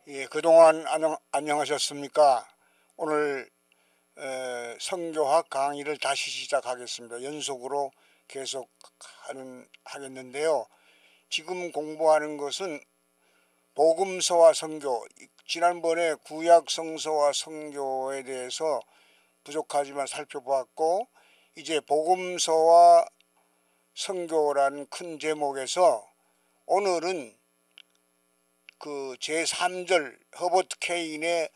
예, 그동안 안녕하셨습니까? 오늘 성교학 강의를 다시 시작하겠습니다. 연속으로 계속 하겠는데요. 지금 공부하는 것은 복음서와 성교, 지난번에 구약 성서와 성교에 대해서 부족하지만 살펴보았고, 이제 복음서와 성교라는 큰 제목에서 오늘은 그 제3절 허버트 케인의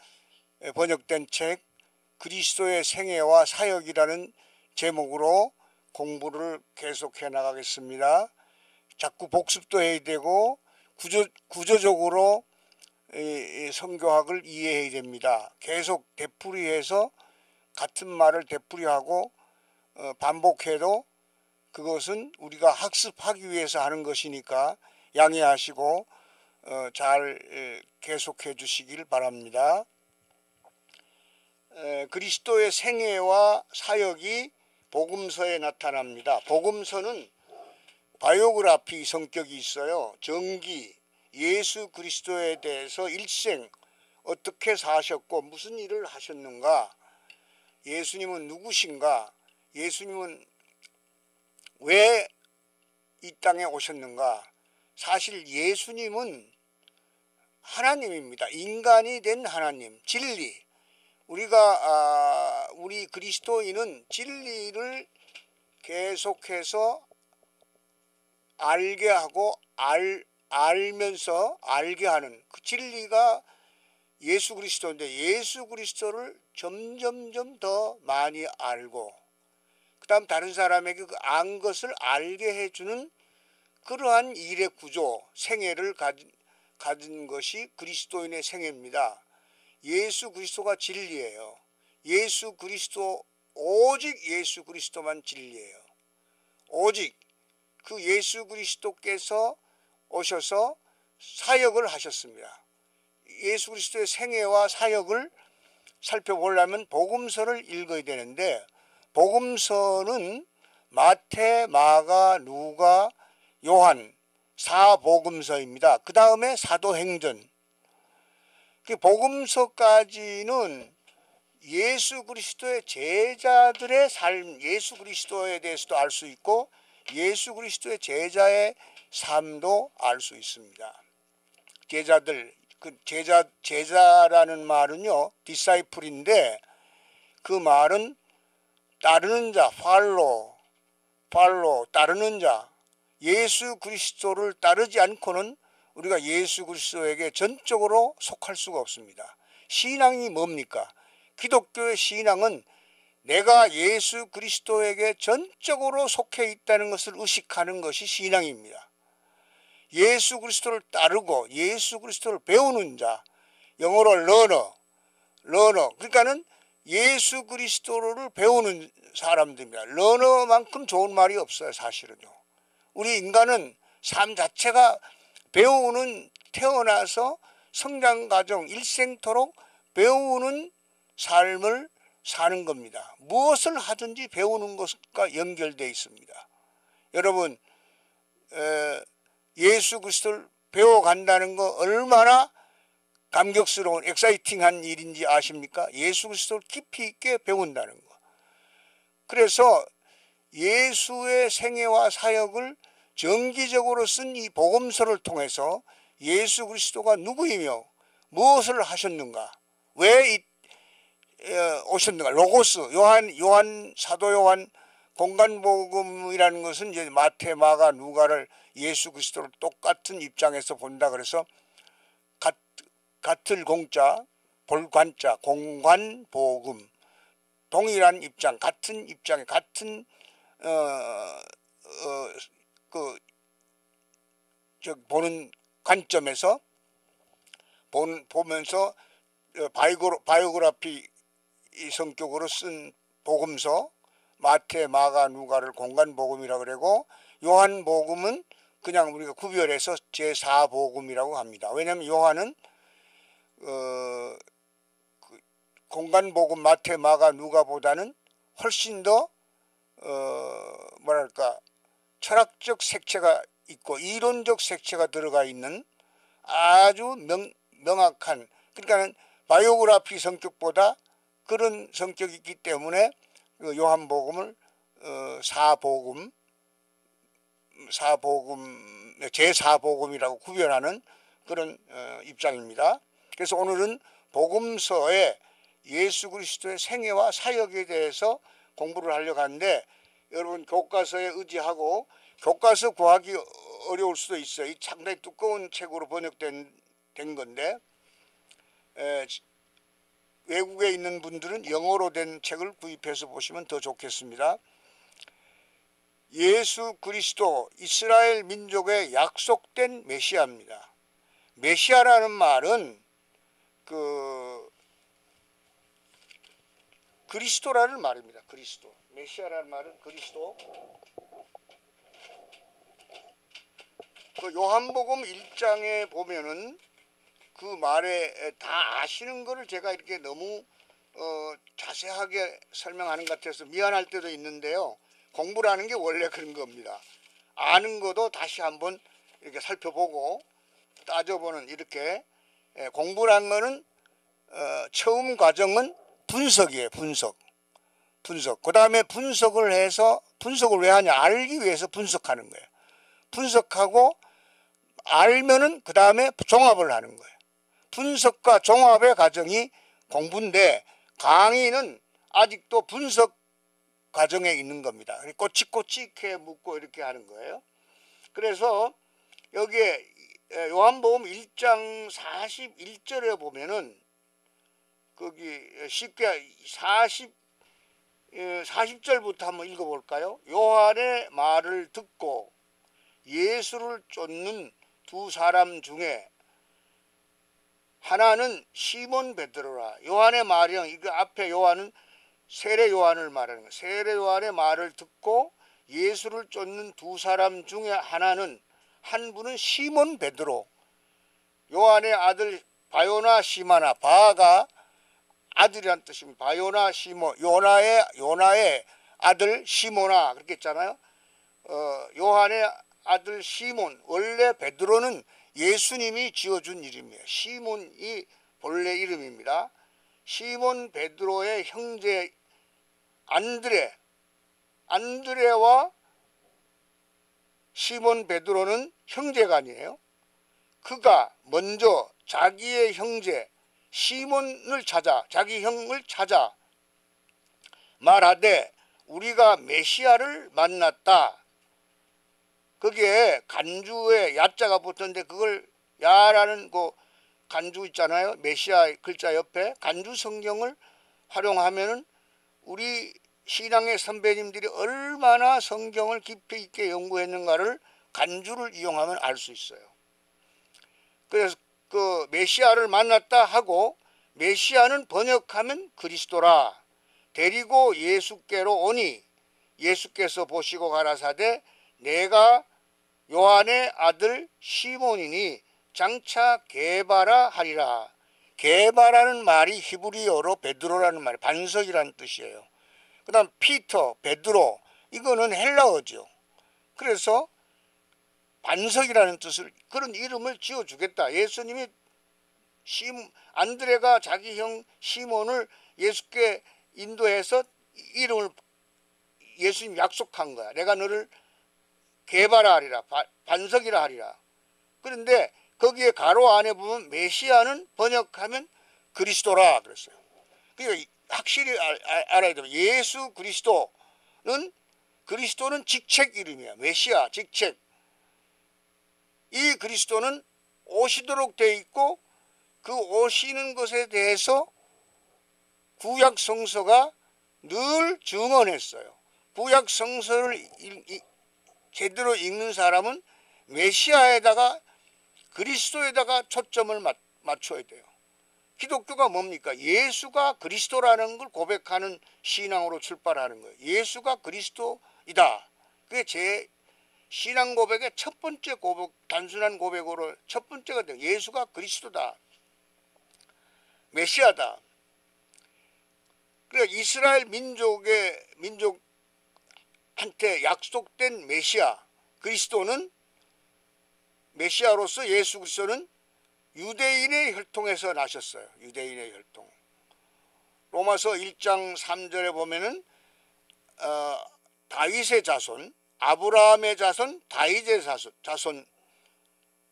번역된 책 그리스도의 생애와 사역이라는 제목으로 공부를 계속해 나가겠습니다. 자꾸 복습도 해야 되고 구조적으로 성교학을 이해해야 됩니다. 계속 되풀이해서 같은 말을 되풀이하고 반복해도 그것은 우리가 학습하기 위해서 하는 것이니까 양해하시고 잘 계속해 주시길 바랍니다. 그리스도의 생애와 사역이 복음서에 나타납니다. 복음서는 바이오그라피 성격이 있어요. 전기, 예수 그리스도에 대해서 일생 어떻게 사셨고 무슨 일을 하셨는가, 예수님은 누구신가, 예수님은 왜 이 땅에 오셨는가. 사실 예수님은 하나님입니다. 인간이 된 하나님, 진리. 우리 그리스도인은 진리를 계속해서 알게 하고 알면서 알게 하는 그 진리가 예수 그리스도인데, 예수 그리스도를 점점점 더 많이 알고 그 다음 다른 사람에게 그 안 것을 알게 해주는 그러한 일의 구조, 생애를 가진 것이 그리스도인의 생애입니다. 예수 그리스도가 진리예요. 예수 그리스도, 오직 예수 그리스도만 진리예요. 오직 그 예수 그리스도께서 오셔서 사역을 하셨습니다. 예수 그리스도의 생애와 사역을 살펴보려면 복음서를 읽어야 되는데, 복음서는 마태, 마가, 누가, 요한 4복음서입니다. 그 다음에 사도행전. 복음서까지는 예수 그리스도의 제자들의 삶, 예수 그리스도에 대해서도 알 수 있고 예수 그리스도의 제자의 삶도 알 수 있습니다. 제자들, 그 제자라는 말은요, 디사이플인데 그 말은 따르는 자, 팔로, 따르는 자. 예수 그리스도를 따르지 않고는 우리가 예수 그리스도에게 전적으로 속할 수가 없습니다. 신앙이 뭡니까? 기독교의 신앙은 내가 예수 그리스도에게 전적으로 속해 있다는 것을 의식하는 것이 신앙입니다. 예수 그리스도를 따르고 예수 그리스도를 배우는 자, 영어로 러너. 그러니까는 예수 그리스도를 배우는 사람들입니다. 러너만큼 좋은 말이 없어요, 사실은요. 우리 인간은 삶 자체가 태어나서 성장 과정, 일생토록 배우는 삶을 사는 겁니다. 무엇을 하든지 배우는 것과 연결되어 있습니다. 여러분, 예수 그리스도를 배워간다는 거 얼마나 감격스러운, 엑사이팅한 일인지 아십니까? 예수 그리스도를 깊이 있게 배운다는 거. 그래서 예수의 생애와 사역을 정기적으로 쓴 이 복음서를 통해서 예수 그리스도가 누구이며 무엇을 하셨는가, 왜 오셨는가, 로고스, 사도 요한 공간복음이라는 것은 이제 마태, 마가, 누가를 예수 그리스도를 똑같은 입장에서 본다. 그래서 같을 공자, 볼관자, 공관복음, 동일한 입장, 같은 입장에 같은 보는 관점에서 보면서 바이오그라피 성격으로 쓴 복음서, 마태, 마가, 누가를 공간복음이라고 그러고, 요한복음은 그냥 우리가 구별해서 제4복음이라고 합니다. 왜냐하면 요한은 공간복음 마태, 마가, 누가보다는 훨씬 더 철학적 색채가 있고 이론적 색채가 들어가 있는 아주 명확한, 그러니까는 바이오그라피 성격보다 그런 성격이 있기 때문에 그 요한복음을 사복음 제4복음이라고 구별하는 그런 입장입니다. 그래서 오늘은 복음서에 예수 그리스도의 생애와 사역에 대해서 공부를 하려고 하는데, 여러분 교과서에 의지하고, 교과서 구하기 어려울 수도 있어요. 이 상당히 두꺼운 책으로 번역된 건데, 외국에 있는 분들은 영어로 된 책을 구입해서 보시면 더 좋겠습니다. 예수 그리스도, 이스라엘 민족의 약속된 메시아입니다. 메시아라는 말은 그리스도라는 말입니다. 그리스도. 메시아라는 말은 그리스도. 그 요한복음 1장에 보면은 그 말에 다 아시는 거를 제가 이렇게 너무 자세하게 설명하는 것 같아서 미안할 때도 있는데요. 공부라는 게 원래 그런 겁니다. 아는 것도 다시 한번 이렇게 살펴보고 따져보는, 이렇게 공부라는 거는 처음 과정은 분석이에요. 분석. 그 다음에 분석을 해서, 분석을 왜 하냐, 알기 위해서 분석하는 거예요. 분석하고 알면은 그 다음에 종합을 하는 거예요. 분석과 종합의 과정이 공부인데, 강의는 아직도 분석 과정에 있는 겁니다. 꼬치꼬치게 묻고 이렇게 하는 거예요. 그래서 여기에 요한복음 1장 41절에 보면은 거기 쉽게 40절부터 한번 읽어볼까요? 요한의 말을 듣고 예수를 쫓는 두 사람 중에 하나는 시몬 베드로라. 요한의 말이요, 이거 앞에 요한은 세례 요한을 말하는 거예요. 세례 요한의 말을 듣고 예수를 쫓는 두 사람 중에 하나는, 한 분은 시몬 베드로, 요한의 아들 바요나 시마나, 바가 아들이란 뜻입니다. 바요나 시모, 요나의 아들 시모나, 그렇게 했잖아요. 요한의 아들 시몬, 원래 베드로는 예수님이 지어준 이름이에요. 시몬이 본래 이름입니다. 시몬 베드로의 형제 안드레와 시몬 베드로는 형제가 아니에요. 그가 먼저 자기의 형제 시몬을 찾아, 자기 형을 찾아 말하되 우리가 메시아를 만났다. 거기에 간주에 야자가 붙었는데, 그걸 야라는 그 간주 있잖아요. 메시아 글자 옆에 간주 성경을 활용하면은 우리 신앙의 선배님들이 얼마나 성경을 깊이 있게 연구했는가를 간주를 이용하면 알 수 있어요. 그래서 그 메시아를 만났다 하고, 메시아는 번역하면 그리스도라. 데리고 예수께로 오니 예수께서 보시고 가라사대 내가 요한의 아들 시몬이니 장차 게바라 하리라. 게바라는 말이 히브리어로 베드로라는 말이 반석이라는 뜻이에요. 그 다음 피터, 베드로, 이거는 헬라어죠. 그래서 반석이라는 뜻을, 그런 이름을 지어주겠다. 예수님이 안드레가 자기 형 시몬을 예수께 인도해서 이름을 예수님 약속한 거야. 내가 너를 게바라 하리라, 반석이라 하리라. 그런데 거기에 가로 안에 보면 메시아는 번역하면 그리스도라 그랬어요. 그러니까 확실히 알아야 돼요. 예수 그리스도는 직책 이름이야. 메시아 직책. 이 그리스도는 오시도록 되어 있고, 그 오시는 것에 대해서 구약 성서가 늘 증언했어요. 구약 성서를 제대로 읽는 사람은 메시아에다가 그리스도에다가 초점을 맞춰야 돼요. 기독교가 뭡니까? 예수가 그리스도라는 걸 고백하는 신앙으로 출발하는 거예요. 예수가 그리스도이다. 그게 제 신앙 고백의 첫 번째 고백, 단순한 고백으로 첫 번째가 돼요. 예수가 그리스도다. 메시아다. 그러니까 이스라엘 민족한테 약속된 메시아, 그리스도는, 메시아로서 예수 그리스도는 유대인의 혈통에서 나셨어요. 유대인의 혈통. 로마서 1장 3절에 보면은 다윗의 자손, 아브라함의 자손, 다윗의 자손,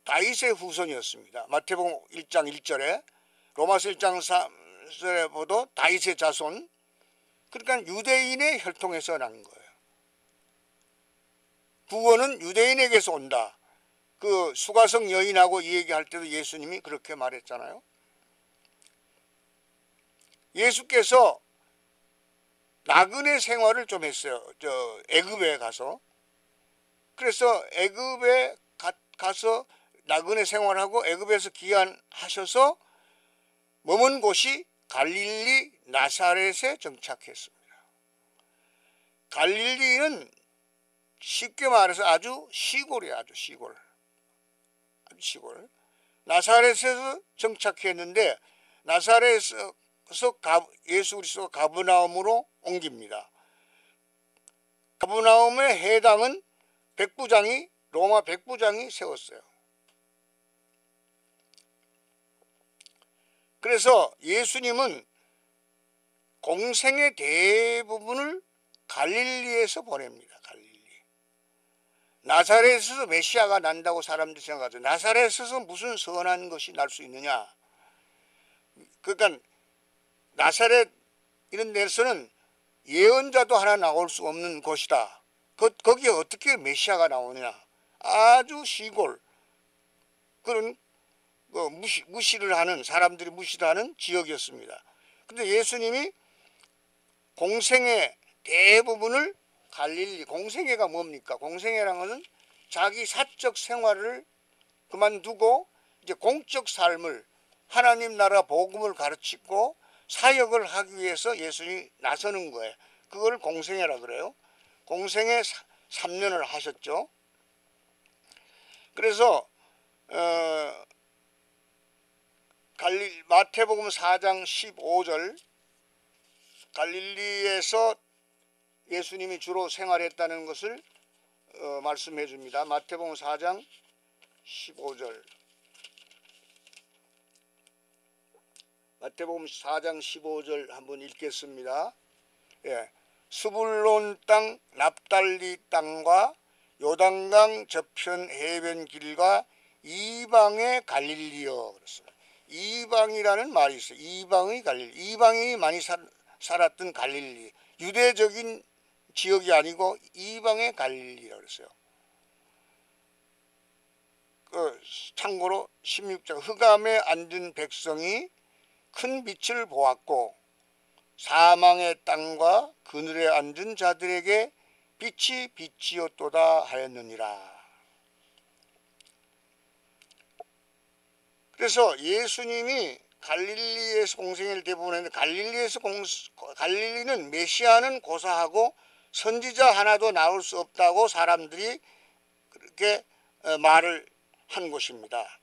다윗의 후손이었습니다. 마태복음 1장 1절에, 로마서 1장 3절에 보도 다윗의 자손. 그러니까 유대인의 혈통에서 난 거예요. 구원은 유대인에게서 온다. 그 수가성 여인하고 이 얘기할 때도 예수님이 그렇게 말했잖아요. 예수께서 나그네 생활을 좀 했어요. 애굽에 가서. 그래서 애굽에 가서 나그네 생활하고 애굽에서 귀환하셔서 머문 곳이 갈릴리 나사렛에 정착했습니다. 갈릴리는 쉽게 말해서 아주 시골이에요. 아주 시골. 아주 시골. 나사렛에서 정착했는데 나사렛에서 예수 그리스도가 가버나움으로 옮깁니다. 가버나움의 해당은 로마 백부장이 세웠어요. 그래서 예수님은 공생의 대부분을 갈릴리에서 보냅니다. 갈릴리. 나사렛에서 메시아가 난다고 사람들이 생각하죠. 나사렛에서 무슨 선한 것이 날 수 있느냐. 그러니까 나사렛 이런 데서는 예언자도 하나 나올 수 없는 곳이다. 거기에 어떻게 메시아가 나오느냐. 아주 시골 그런 무시를 하는 사람들이 무시를 하는 지역이었습니다. 근데 예수님이 공생의 대부분을 갈릴리, 공생애가 뭡니까? 공생애라는 것은 자기 사적 생활을 그만두고 이제 공적 삶을 하나님 나라 복음을 가르치고 사역을 하기 위해서 예수님이 나서는 거예요. 그걸 공생애라 그래요. 공생애 3년을 하셨죠. 그래서 마태복음 4장 15절 갈릴리에서 예수님이 주로 생활했다는 것을 말씀해 줍니다. 마태복음 4장 15절. 마태복음 4장 15절 한번 읽겠습니다. 예. 스불론 땅, 납달리 땅과 요단강 저편 해변 길과 이방의 갈릴리여 그랬어요. 이방이라는 말이 있어요. 이방의 갈릴리. 이방인이 많이 살았던 갈릴리. 유대적인 지역이 아니고 이방의 갈릴리라고 그랬어요. 참고로 16장 흑암에 앉은 백성이 큰 빛을 보았고 사망의 땅과 그늘에 앉은 자들에게 빛이 빛이었도다 하였느니라. 그래서 예수님이 갈릴리에서 공생애를 대부분 했는데 갈릴리는 메시아는 고사하고 선지자 하나도 나올 수 없다고 사람들이 그렇게 말을 한 곳입니다.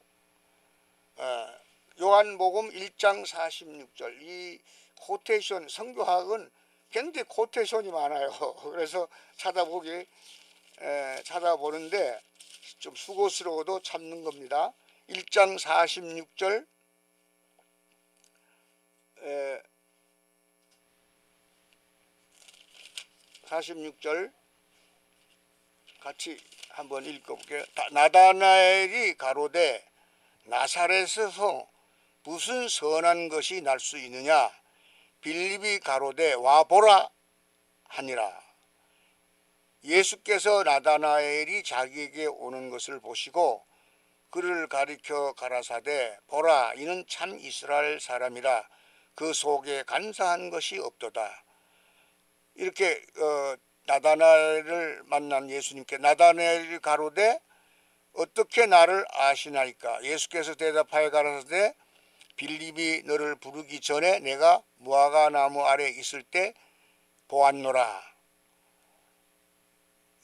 요한복음 1장 46절 이 코테이션 성교학은 굉장히 코테이션이 많아요. 그래서 찾아보는데 좀 수고스러워도 참는 겁니다. 1장 46절 46절 같이 한번 읽어볼게요. 나다나엘이 가로되 나사렛에서 무슨 선한 것이 날 수 있느냐. 빌립이 가로되 와보라 하니라. 예수께서 나다나엘이 자기에게 오는 것을 보시고 그를 가리켜 가라사대 보라 이는 참 이스라엘 사람이라 그 속에 간사한 것이 없도다. 이렇게 나다나엘을 만난 예수님께 나다나엘이 가로되 어떻게 나를 아시나이까. 예수께서 대답하여 가라사대 빌립이 너를 부르기 전에 내가 무화과 나무 아래 있을 때 보았노라.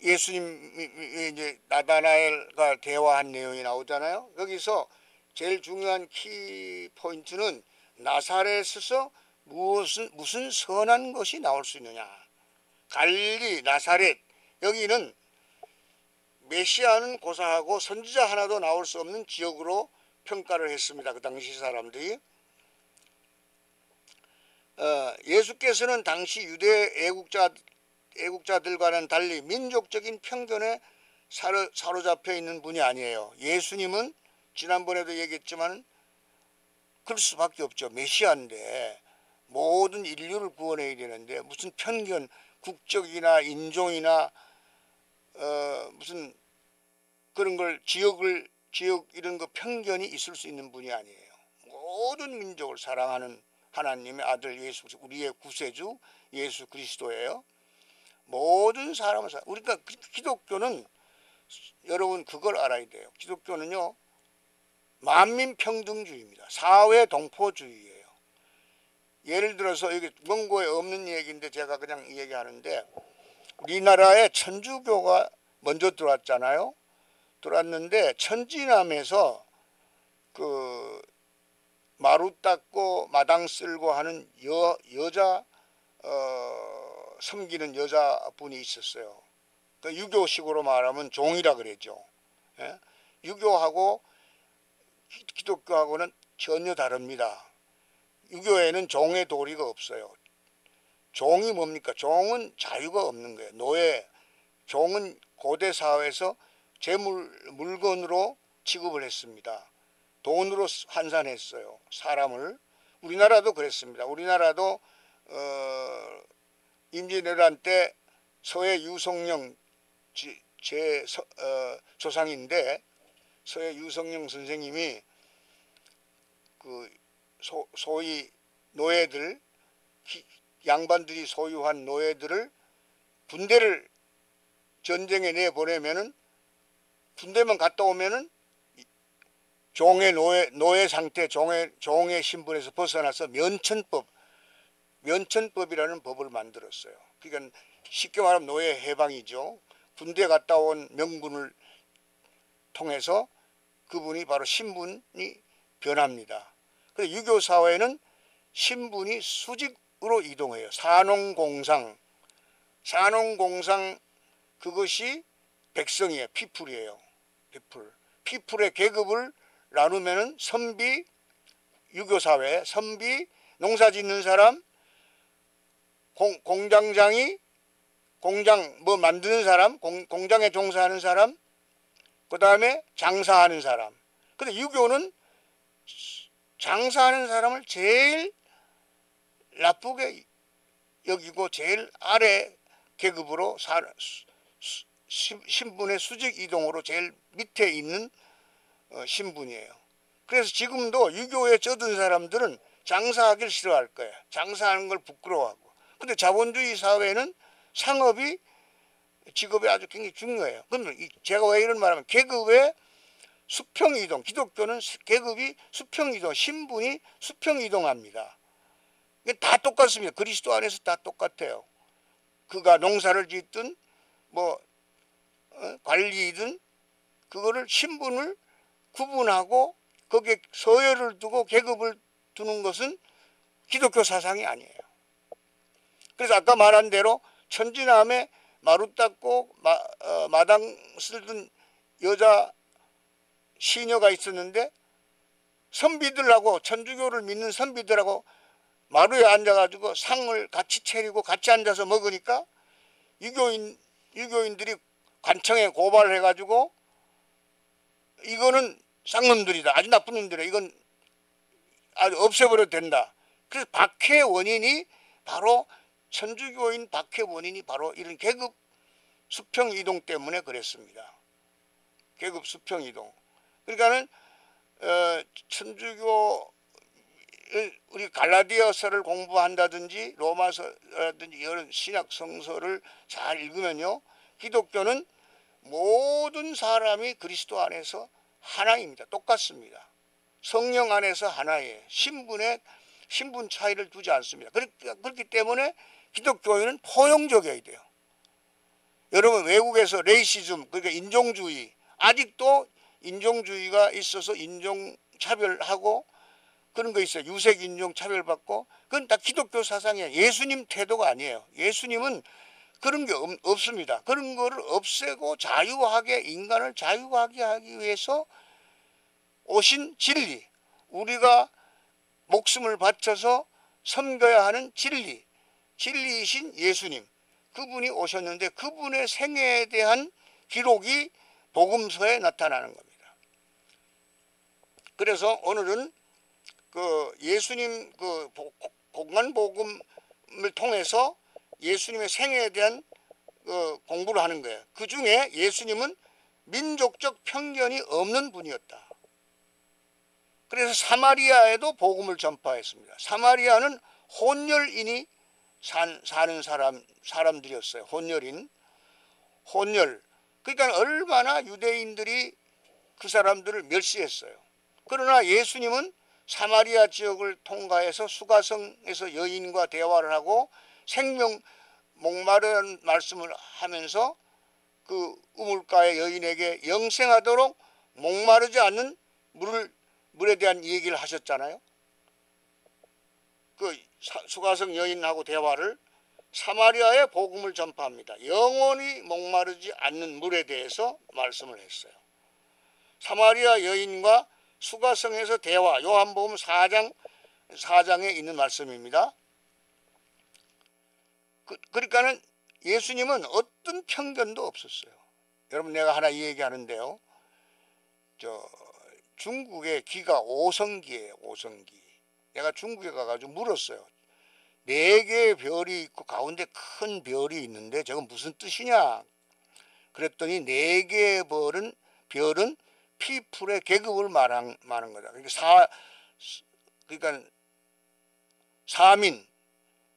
예수님이 이제 나다나엘과 대화한 내용이 나오잖아요. 여기서 제일 중요한 키 포인트는 나사렛에서 무슨 선한 것이 나올 수 있느냐. 갈릴리 나사렛 여기는 메시아는 고사하고 선지자 하나도 나올 수 없는 지역으로 평가를 했습니다. 그 당시 사람들이. 예수께서는 당시 유대 애국자들과는 달리 민족적인 편견에 사로잡혀 있는 분이 아니에요. 예수님은 지난번에도 얘기했지만 그럴 수밖에 없죠. 메시아인데 모든 인류를 구원해야 되는데 무슨 편견, 국적이나 인종이나 무슨 그런 걸 지역 이런 거 편견이 있을 수 있는 분이 아니에요. 모든 민족을 사랑하는 하나님의 아들 예수, 우리의 구세주 예수 그리스도예요. 모든 사람을 우리가 기독교는 여러분 그걸 알아야 돼요. 기독교는요 만민평등주의입니다. 사회동포주의예요. 예를 들어서 여기 원고에 없는 얘기인데 제가 그냥 얘기하는데 우리나라에 천주교가 먼저 들어왔잖아요. 들어왔는데 천지남에서 그 마루 닦고 마당 쓸고 하는 여자 섬기는 여자분이 있었어요. 그 유교식으로 말하면 종이라 그랬죠. 예? 유교하고 기독교하고는 전혀 다릅니다. 유교에는 종의 도리가 없어요. 종이 뭡니까? 종은 자유가 없는 거예요. 노예, 종은 고대 사회에서 물건으로 취급을 했습니다. 돈으로 환산했어요. 사람을. 우리나라도 그랬습니다. 우리나라도 임진왜란 때 서해 유성령 조상인데 서해 유성령 선생님이 그 소위 노예들 양반들이 소유한 노예들을 군대를 전쟁에 내보내면은 군대만 갔다 오면은 종의 노예 상태 종의 신분에서 벗어나서 면천법이라는 법을 만들었어요. 그러니까 쉽게 말하면 노예 해방이죠. 군대 갔다 온 명분을 통해서 그분이 바로 신분이 변합니다. 그래서 유교 사회는 신분이 수직으로 이동해요. 산농공상 그것이 백성이에요. 피플이에요. 피플의 계급을 나누면은 선비, 유교사회, 선비, 농사짓는 사람, 공장장이, 공장 뭐 만드는 사람, 공장에 종사하는 사람, 그 다음에 장사하는 사람. 근데 유교는 장사하는 사람을 제일 나쁘게 여기고 제일 아래 계급으로 신분의 수직 이동으로 제일 밑에 있는 신분이에요. 그래서 지금도 유교에 쩌든 사람들은 장사하기를 싫어할 거예요. 장사하는 걸 부끄러워하고. 근데 자본주의 사회는 상업이 직업이 아주 굉장히 중요해요. 그러면 제가 왜 이런 말하면 계급의 수평이동, 기독교는 계급이 수평이동, 신분이 수평이동합니다. 이게 다 똑같습니다. 그리스도 안에서 다 똑같아요. 그가 농사를 짓든 뭐 관리든 그거를 신분을 구분하고 거기에 서열을 두고 계급을 두는 것은 기독교 사상이 아니에요. 그래서 아까 말한 대로 천지남에 마루 닦고 마당 쓸던 여자 시녀가 있었는데 선비들하고 천주교를 믿는 선비들하고 마루에 앉아가지고 상을 같이 차리고 같이 앉아서 먹으니까 유교인들이 관청에 고발을 해가지고 이거는 쌍놈들이다. 아주 나쁜 놈들이다. 이건 아주 없애버려도 된다. 그래서 박해 원인이 바로 천주교인 박해 원인이 바로 이런 계급 수평 이동 때문에 그랬습니다. 계급 수평 이동. 그러니까는 천주교 우리 갈라디아서를 공부한다든지 로마서라든지 이런 신약 성서를 잘 읽으면요. 기독교는 모든 사람이 그리스도 안에서 하나입니다. 똑같습니다. 성령 안에서 하나예요. 신분 차이를 두지 않습니다. 그렇기 때문에 기독교인은 포용적이어야 돼요. 여러분 외국에서 레이시즘 그러니까 인종주의 아직도 인종주의가 있어서 인종차별하고 그런 거 있어요. 유색인종 차별받고 그건 다 기독교 사상이에요. 예수님 태도가 아니에요. 예수님은 그런 게 없습니다. 그런 거를 없애고 자유하게 인간을 자유하게 하기 위해서 오신 진리, 우리가 목숨을 바쳐서 섬겨야 하는 진리, 진리이신 예수님, 그분이 오셨는데 그분의 생애에 대한 기록이 복음서에 나타나는 겁니다. 그래서 오늘은 그 예수님 그 공간복음을 통해서 예수님의 생애에 대한 공부를 하는 거예요. 그 중에 예수님은 민족적 편견이 없는 분이었다. 그래서 사마리아에도 복음을 전파했습니다. 사마리아는 혼혈인이 사는 사람들이었어요. 혼혈. 그러니까 얼마나 유대인들이 그 사람들을 멸시했어요. 그러나 예수님은 사마리아 지역을 통과해서 수가성에서 여인과 대화를 하고 생명 목마른 말씀을 하면서 그 우물가의 여인에게 영생하도록 목마르지 않는 물에 대한 얘기를 하셨잖아요. 그 수가성 여인하고 대화를 사마리아의 복음을 전파합니다. 영원히 목마르지 않는 물에 대해서 말씀을 했어요. 사마리아 여인과 수가성에서 대화, 요한복음 4장에 있는 말씀입니다. 그러니까는 예수님은 어떤 편견도 없었어요. 여러분, 내가 하나 얘기하는데요. 중국의 기가 오성기예요. 오성기. 내가 중국에 가가지고 물었어요. 4개의 별이 있고 가운데 큰 별이 있는데 저건 무슨 뜻이냐? 그랬더니 4개의 별은 피플의 계급을 말하는 거다. 그러니까 사민,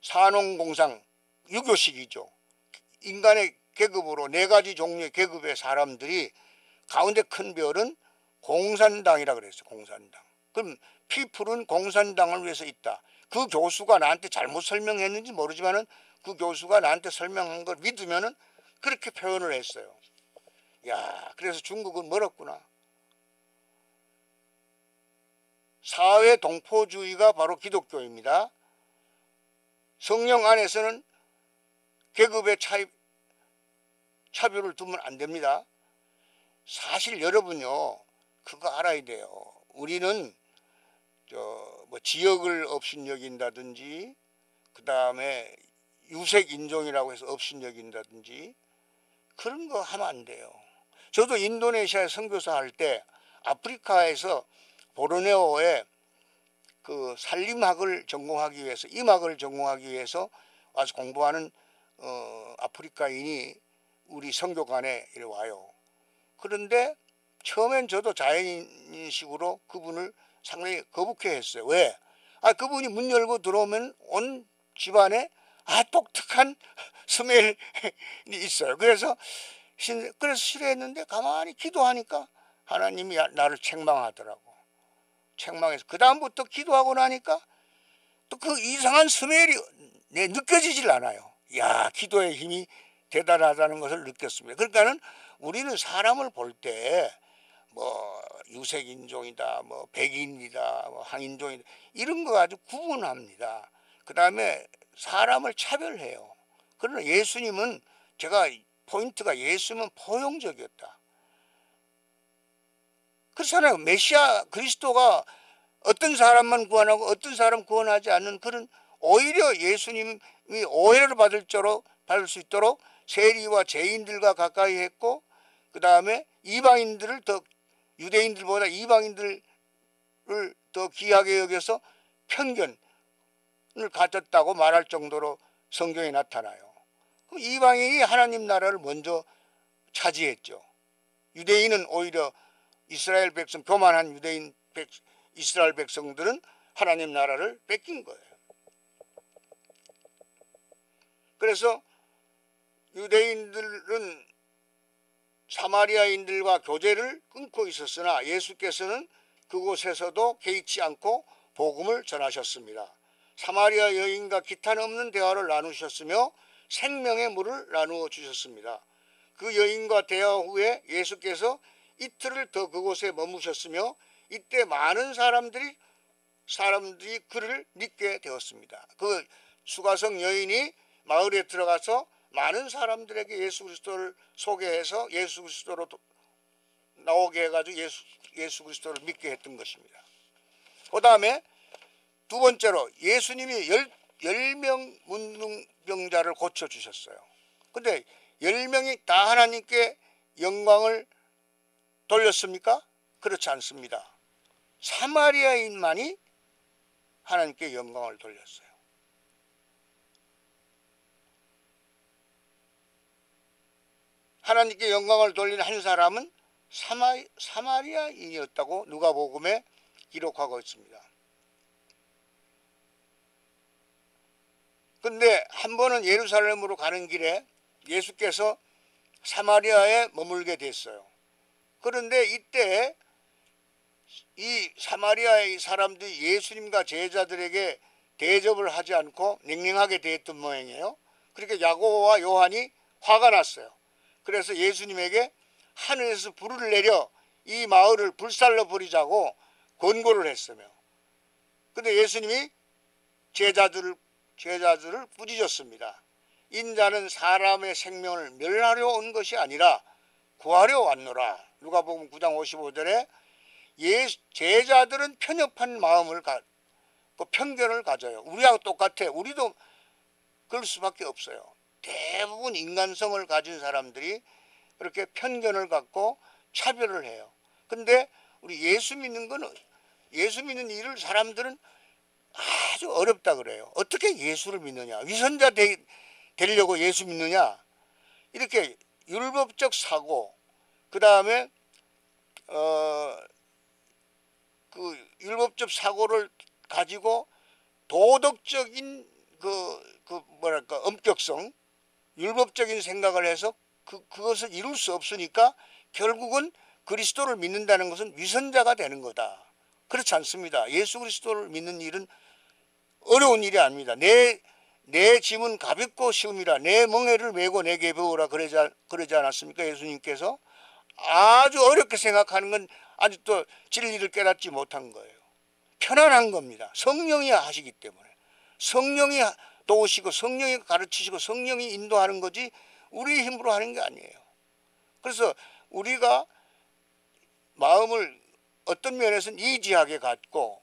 산농공상, 유교식이죠. 인간의 계급으로 4가지 종류의 계급의 사람들이 가운데 큰 별은 공산당이라 그랬어요. 공산당. 그럼 피플은 공산당을 위해서 있다. 그 교수가 나한테 잘못 설명했는지 모르지만은 그 교수가 나한테 설명한 걸 믿으면은 그렇게 표현을 했어요. 야, 그래서 중국은 멀었구나. 사회 동포주의가 바로 기독교입니다. 성령 안에서는 계급의 차별을 두면 안 됩니다. 사실 여러분요, 그거 알아야 돼요. 우리는 뭐 지역을 업신여긴다든지, 그 다음에 유색인종이라고 해서 업신여긴다든지 그런 거 하면 안 돼요. 저도 인도네시아에 선교사 할 때 아프리카에서 보르네오에 그 산림학을 전공하기 위해서, 임학을 전공하기 위해서 와서 공부하는 아프리카인이 우리 선교관에 이래 와요. 그런데 처음엔 저도 자연인식으로 그분을 상당히 거북해 했어요. 왜? 그분이 문 열고 들어오면 온 집안에 독특한 스멜이 있어요. 그래서 싫어했는데 가만히 기도하니까 하나님이 나를 책망하더라고. 책망해서 그 다음부터 기도하고 나니까 또 그 이상한 스멜이 느껴지질 않아요. 야, 기도의 힘이 대단하다는 것을 느꼈습니다. 그러니까는 우리는 사람을 볼 때 뭐 유색인종이다, 뭐 백인이다, 뭐 항인종이다 이런 거 가지고 구분합니다. 그 다음에 사람을 차별해요. 그러나 예수님은 포인트가 예수님은 포용적이었다. 그렇잖아요. 메시아 그리스도가 어떤 사람만 구원하고 어떤 사람 구원하지 않는 그런, 오히려 예수님이 오해를 받을 수 있도록 세리와 죄인들과 가까이 했고, 그 다음에 이방인들을 더, 유대인들보다 이방인들을 더 귀하게 여겨서 편견을 가졌다고 말할 정도로 성경에 나타나요. 그럼 이방인이 하나님 나라를 먼저 차지했죠. 유대인은 오히려 이스라엘 백성, 교만한 이스라엘 백성들은 하나님 나라를 뺏긴 거예요. 그래서 유대인들은 사마리아인들과 교제를 끊고 있었으나 예수께서는 그곳에서도 개의치 않고 복음을 전하셨습니다. 사마리아 여인과 기탄 없는 대화를 나누셨으며 생명의 물을 나누어 주셨습니다. 그 여인과 대화 후에 예수께서 이틀을 더 그곳에 머무셨으며 이때 많은 사람들이 그를 믿게 되었습니다. 그 수가성 여인이 마을에 들어가서 많은 사람들에게 예수 그리스도를 소개해서 예수 그리스도로 나오게 해가지고 예수 그리스도를 믿게 했던 것입니다. 그 다음에 두 번째로 예수님이 10명 문둥병자를 고쳐주셨어요. 근데 10명이 다 하나님께 영광을 돌렸습니까? 그렇지 않습니다. 사마리아인만이 하나님께 영광을 돌렸어요. 하나님께 영광을 돌린 한 사람은 사마리아인이었다고 누가복음에 기록하고 있습니다. 근데 한 번은 예루살렘으로 가는 길에 예수께서 사마리아에 머물게 됐어요. 그런데 이때 이 사마리아의 사람들이 예수님과 제자들에게 대접을 하지 않고 냉랭하게 대했던 모양이에요. 그러니까 야고보와 요한이 화가 났어요. 그래서 예수님에게 하늘에서 불을 내려 이 마을을 불살라 버리자고 권고를 했으며, 근데 예수님이 제자들을 부르짖었습니다. 인자는 사람의 생명을 멸하려 온 것이 아니라 구하려 왔노라. 누가복음 9장 55절에 제자들은 편협한 마음을 편견을 가져요. 우리하고 똑같아. 우리도 그럴 수밖에 없어요. 대부분 인간성을 가진 사람들이 그렇게 편견을 갖고 차별을 해요. 근데 우리 예수 믿는 일을 사람들은 아주 어렵다 그래요. 어떻게 예수를 믿느냐? 위선자 되려고 예수 믿느냐? 이렇게 율법적 사고, 그 다음에 그 율법적 사고를 가지고 도덕적인 뭐랄까 엄격성, 율법적인 생각을 해서 그것을 이룰 수 없으니까 결국은 그리스도를 믿는다는 것은 위선자가 되는 거다. 그렇지 않습니다. 예수 그리스도를 믿는 일은 어려운 일이 아닙니다. 내 짐은 가볍고 쉬움이라 내 멍에를 메고 내게 배우라 그러지 않았습니까? 예수님께서. 아주 어렵게 생각하는 건 아직도 진리를 깨닫지 못한 거예요. 편안한 겁니다. 성령이 하시기 때문에. 성령이 도우시고 성령이 가르치시고 성령이 인도하는 거지 우리 힘으로 하는 게 아니에요. 그래서 우리가 마음을 어떤 면에서는 이지하게 갖고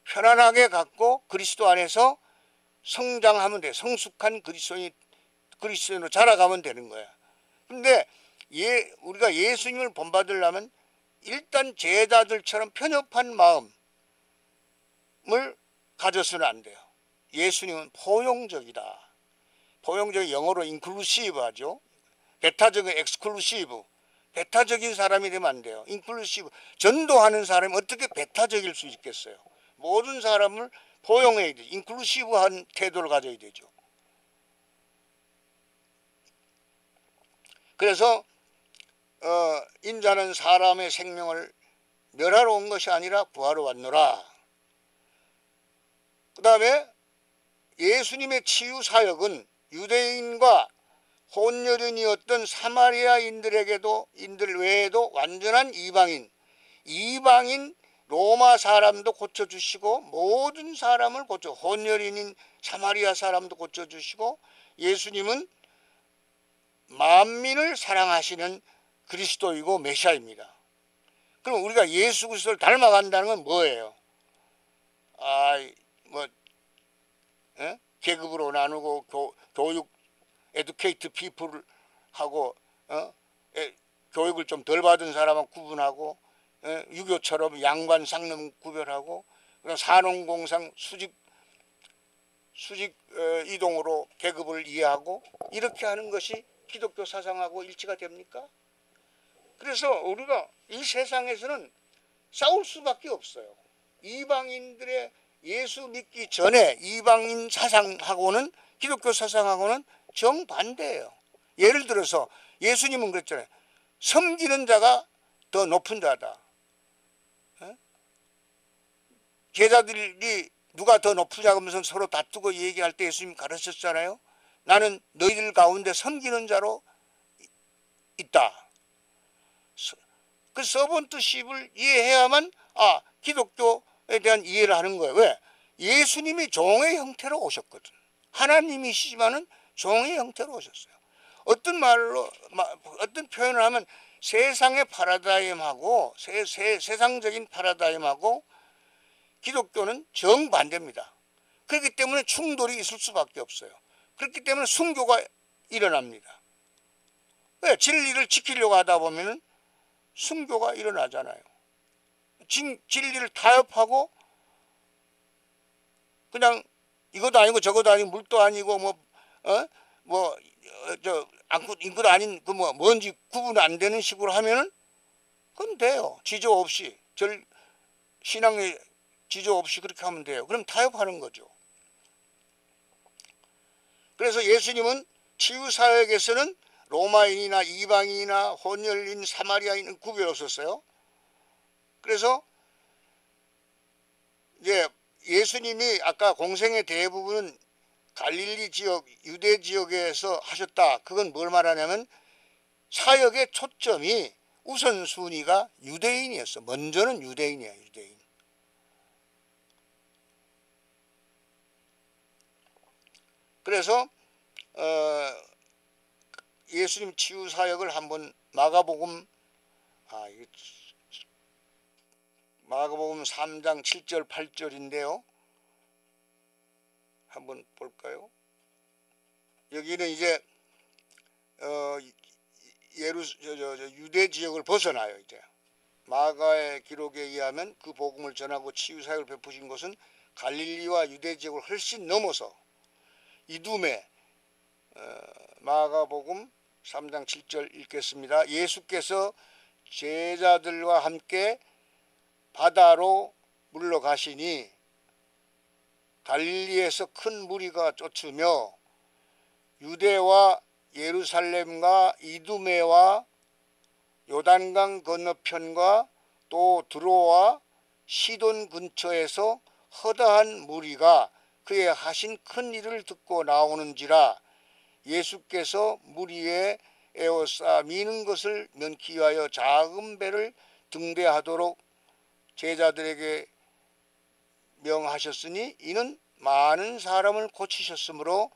편안하게 갖고 그리스도 안에서 성장하면 돼. 성숙한 그리스도인으로 자라가면 되는 거야. 근데 우리가 예수님을 본받으려면 일단 제자들처럼 편협한 마음을 가져서는 안 돼요. 예수님은 포용적이다. 포용적이 영어로 인클루시브 하죠. 배타적인 엑스클루시브. 배타적인 사람이 되면 안 돼요. 인클루시브. 전도하는 사람이 어떻게 배타적일 수 있겠어요. 모든 사람을 포용해야 되죠. 인클루시브한 태도를 가져야 되죠. 그래서 인자는 사람의 생명을 멸하러 온 것이 아니라 구하러 왔노라. 그 다음에 예수님의 치유 사역은 유대인과 혼혈인이었던 사마리아인들 외에도 완전한 이방인 로마 사람도 고쳐주시고 모든 사람을 혼혈인인 사마리아 사람도 고쳐주시고, 예수님은 만민을 사랑하시는 그리스도이고 메시아입니다. 그럼 우리가 예수 그리스도를 닮아간다는 건 뭐예요? 계급으로 나누고 교육 에듀케이트 피플을 하고 교육을 좀 덜 받은 사람은 구분하고, 유교처럼 양반 상놈 구별하고, 산업공상 수직 이동으로 계급을 이해하고, 이렇게 하는 것이 기독교 사상하고 일치가 됩니까? 그래서 우리가 이 세상에서는 싸울 수밖에 없어요. 이방인들의 예수 믿기 전에 이방인 사상하고는, 기독교 사상하고는 정반대예요. 예를 들어서 예수님은 그랬잖아요. 섬기는 자가 더 높은 자다. 제자들이 누가 더 높으냐 하면서 서로 다투고 얘기할 때 예수님 가르쳤잖아요. 나는 너희들 가운데 섬기는 자로 있다. 그 서번트십을 이해해야만 기독교에 대한 이해를 하는 거예요. 왜? 예수님이 종의 형태로 오셨거든. 하나님이시지만은 종의 형태로 오셨어요. 어떤 표현을 하면 세상의 파라다임하고 세상적인 파라다임하고 기독교는 정반대입니다. 그렇기 때문에 충돌이 있을 수밖에 없어요. 그렇기 때문에 순교가 일어납니다. 왜? 진리를 지키려고 하다 보면 순교가 일어나잖아요. 진리를 타협하고 그냥 이것도 아니고 저것도 아니고 물도 아니고 인것도 아닌 그 뭔지 구분 안 되는 식으로 하면은 그건 돼요. 지조 없이 신앙의 지조 없이 그렇게 하면 돼요. 그럼 타협하는 거죠. 그래서 예수님은 치유사역에서는 로마인이나 이방인이나 혼혈인, 사마리아인은 구별 없었어요. 그래서 이제 예수님이 아까 공생의 대부분은 갈릴리 지역, 유대 지역에서 하셨다. 그건 뭘 말하냐면 사역의 초점이 우선순위가 유대인이었어. 먼저는 유대인이야, 유대인. 그래서 예수님 치유 사역을 한번 마가복음 3장 7절 8절인데요. 한번 볼까요? 여기는 이제 유대 지역을 벗어나요. 이제 마가의 기록에 의하면 그 복음을 전하고 치유 사역을 베푸신 것은 갈릴리와 유대 지역을 훨씬 넘어서 이두메. 마가복음 3장 7절 읽겠습니다. 예수께서 제자들과 함께 바다로 물러가시니 갈릴리에서 큰 무리가 쫓으며 유대와 예루살렘과 이두메와 요단강 건너편과 또 드로와 시돈 근처에서 허다한 무리가 그의 하신 큰 일을 듣고 나오는지라. 예수께서 무리에 에워싸 미는 것을 면키 위하여 작은 배를 등대하도록 제자들에게 명하셨으니 이는 많은 사람을 고치셨으므로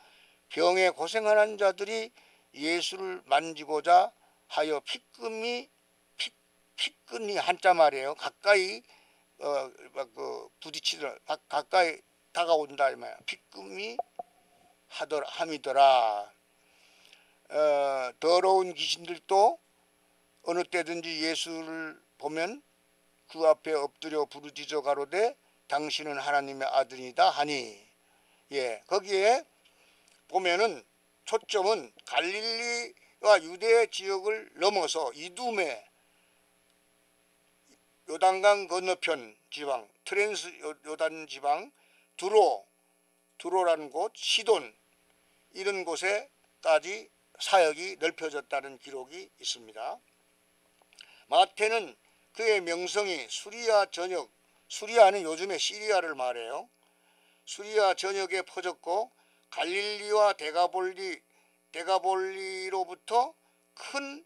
병에 고생하는 자들이 예수를 만지고자 하여 피끈이 한자 말이에요. 가까이 부딪히더라, 가까이 다가온다 이 말이야. 피끔이 함이더라. 더러운 귀신들도 어느 때든지 예수를 보면 그 앞에 엎드려 부르짖어 가로되 당신은 하나님의 아들이다 하니. 거기에 보면은 초점은 갈릴리와 유대 지역을 넘어서 이두메, 요단강 건너편 지방, 트랜스 요단 지방, 두로라는 곳, 시돈 이런 곳에까지 사역이 넓혀졌다는 기록이 있습니다. 마태는 그의 명성이 수리아 전역, 수리아는 요즘의 시리아를 말해요. 수리아 전역에 퍼졌고 갈릴리와 데가볼리로부터 큰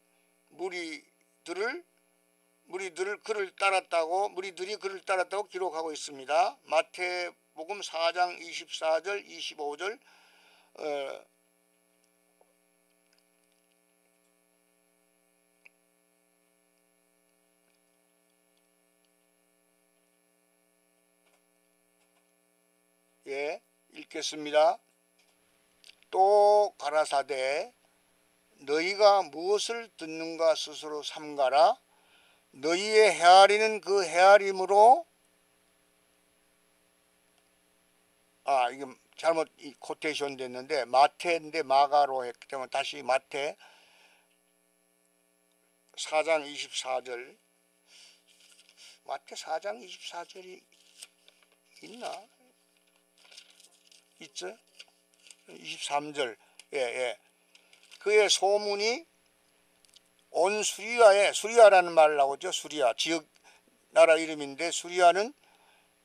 무리들이 그를 따랐다고 기록하고 있습니다. 마태복음 4장 24절 25절 읽겠습니다. 또 가라사대 너희가 무엇을 듣는가 스스로 삼가라. 너희의 헤아리는 그 헤아림으로 이게 잘못 코테이션 됐는데 마태인데 마가로 했기 때문에 다시 마태 4장 24절 마태 4장 24절이 있나? 있죠? 23절 그의 소문이 온 수리아라는 말 나오죠. 수리아 지역 나라 이름인데 수리아는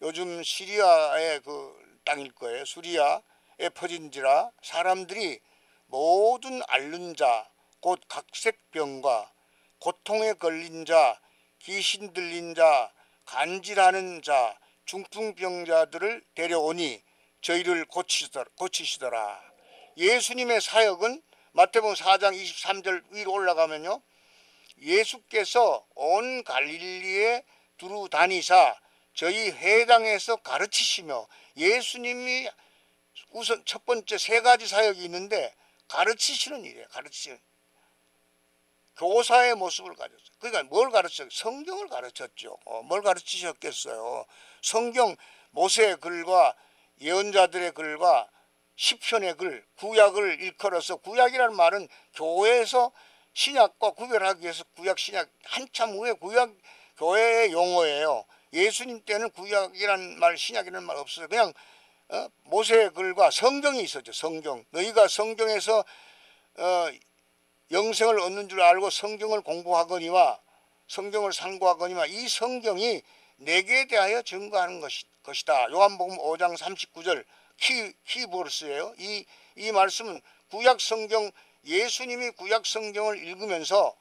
요즘 시리아의 그 땅일 거예요. 수리아에 퍼진지라 사람들이 모든 앓는 자 곧 각색병과 고통에 걸린 자, 귀신 들린 자, 간질하는 자, 중풍병자들을 데려오니 저희를 고치시더라. 예수님의 사역은 마태복음 4장 23절 위로 올라가면요. 예수께서 온 갈릴리에 두루 다니사 저희 회당에서 가르치시며, 예수님이 우선 첫 번째 세 가지 사역이 있는데 가르치시는 일이에요. 가르치는 교사의 모습을 가졌어요. 그러니까 뭘 가르쳤어요? 성경을 가르쳤죠. 뭘 가르치셨겠어요? 성경, 모세의 글과 예언자들의 글과 시편의 글, 구약을 일컬어서, 구약이라는 말은 교회에서 신약과 구별하기 위해서 구약, 신약, 한참 후에 구약, 교회의 용어예요. 예수님 때는 구약이라는 말, 신약이라는 말 없어요. 그냥 모세의 글과 성경이 있었죠. 성경. 너희가 성경에서 영생을 얻는 줄 알고 성경을 공부하거니와 성경을 상고하거니와 이 성경이 내게 대하여 증거하는 것이다. 요한복음 5장 39절 키버스예요. 이 말씀은 구약 성경, 예수님이 구약 성경을 읽으면서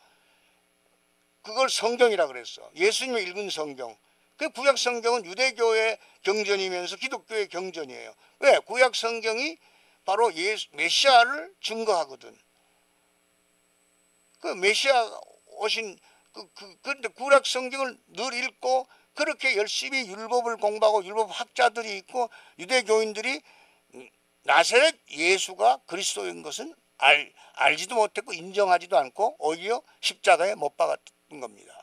그걸 성경이라 그랬어. 예수님이 읽은 성경. 그 구약 성경은 유대교의 경전이면서 기독교의 경전이에요. 왜? 구약 성경이 바로 메시아를 증거하거든. 그 메시아 오신 그런데 구약 성경을 늘 읽고 그렇게 열심히 율법을 공부하고 율법 학자들이 있고 유대교인들이 나사렛 예수가 그리스도인 것은 알지도 못했고 인정하지도 않고 오히려 십자가에 못 박았던 겁니다.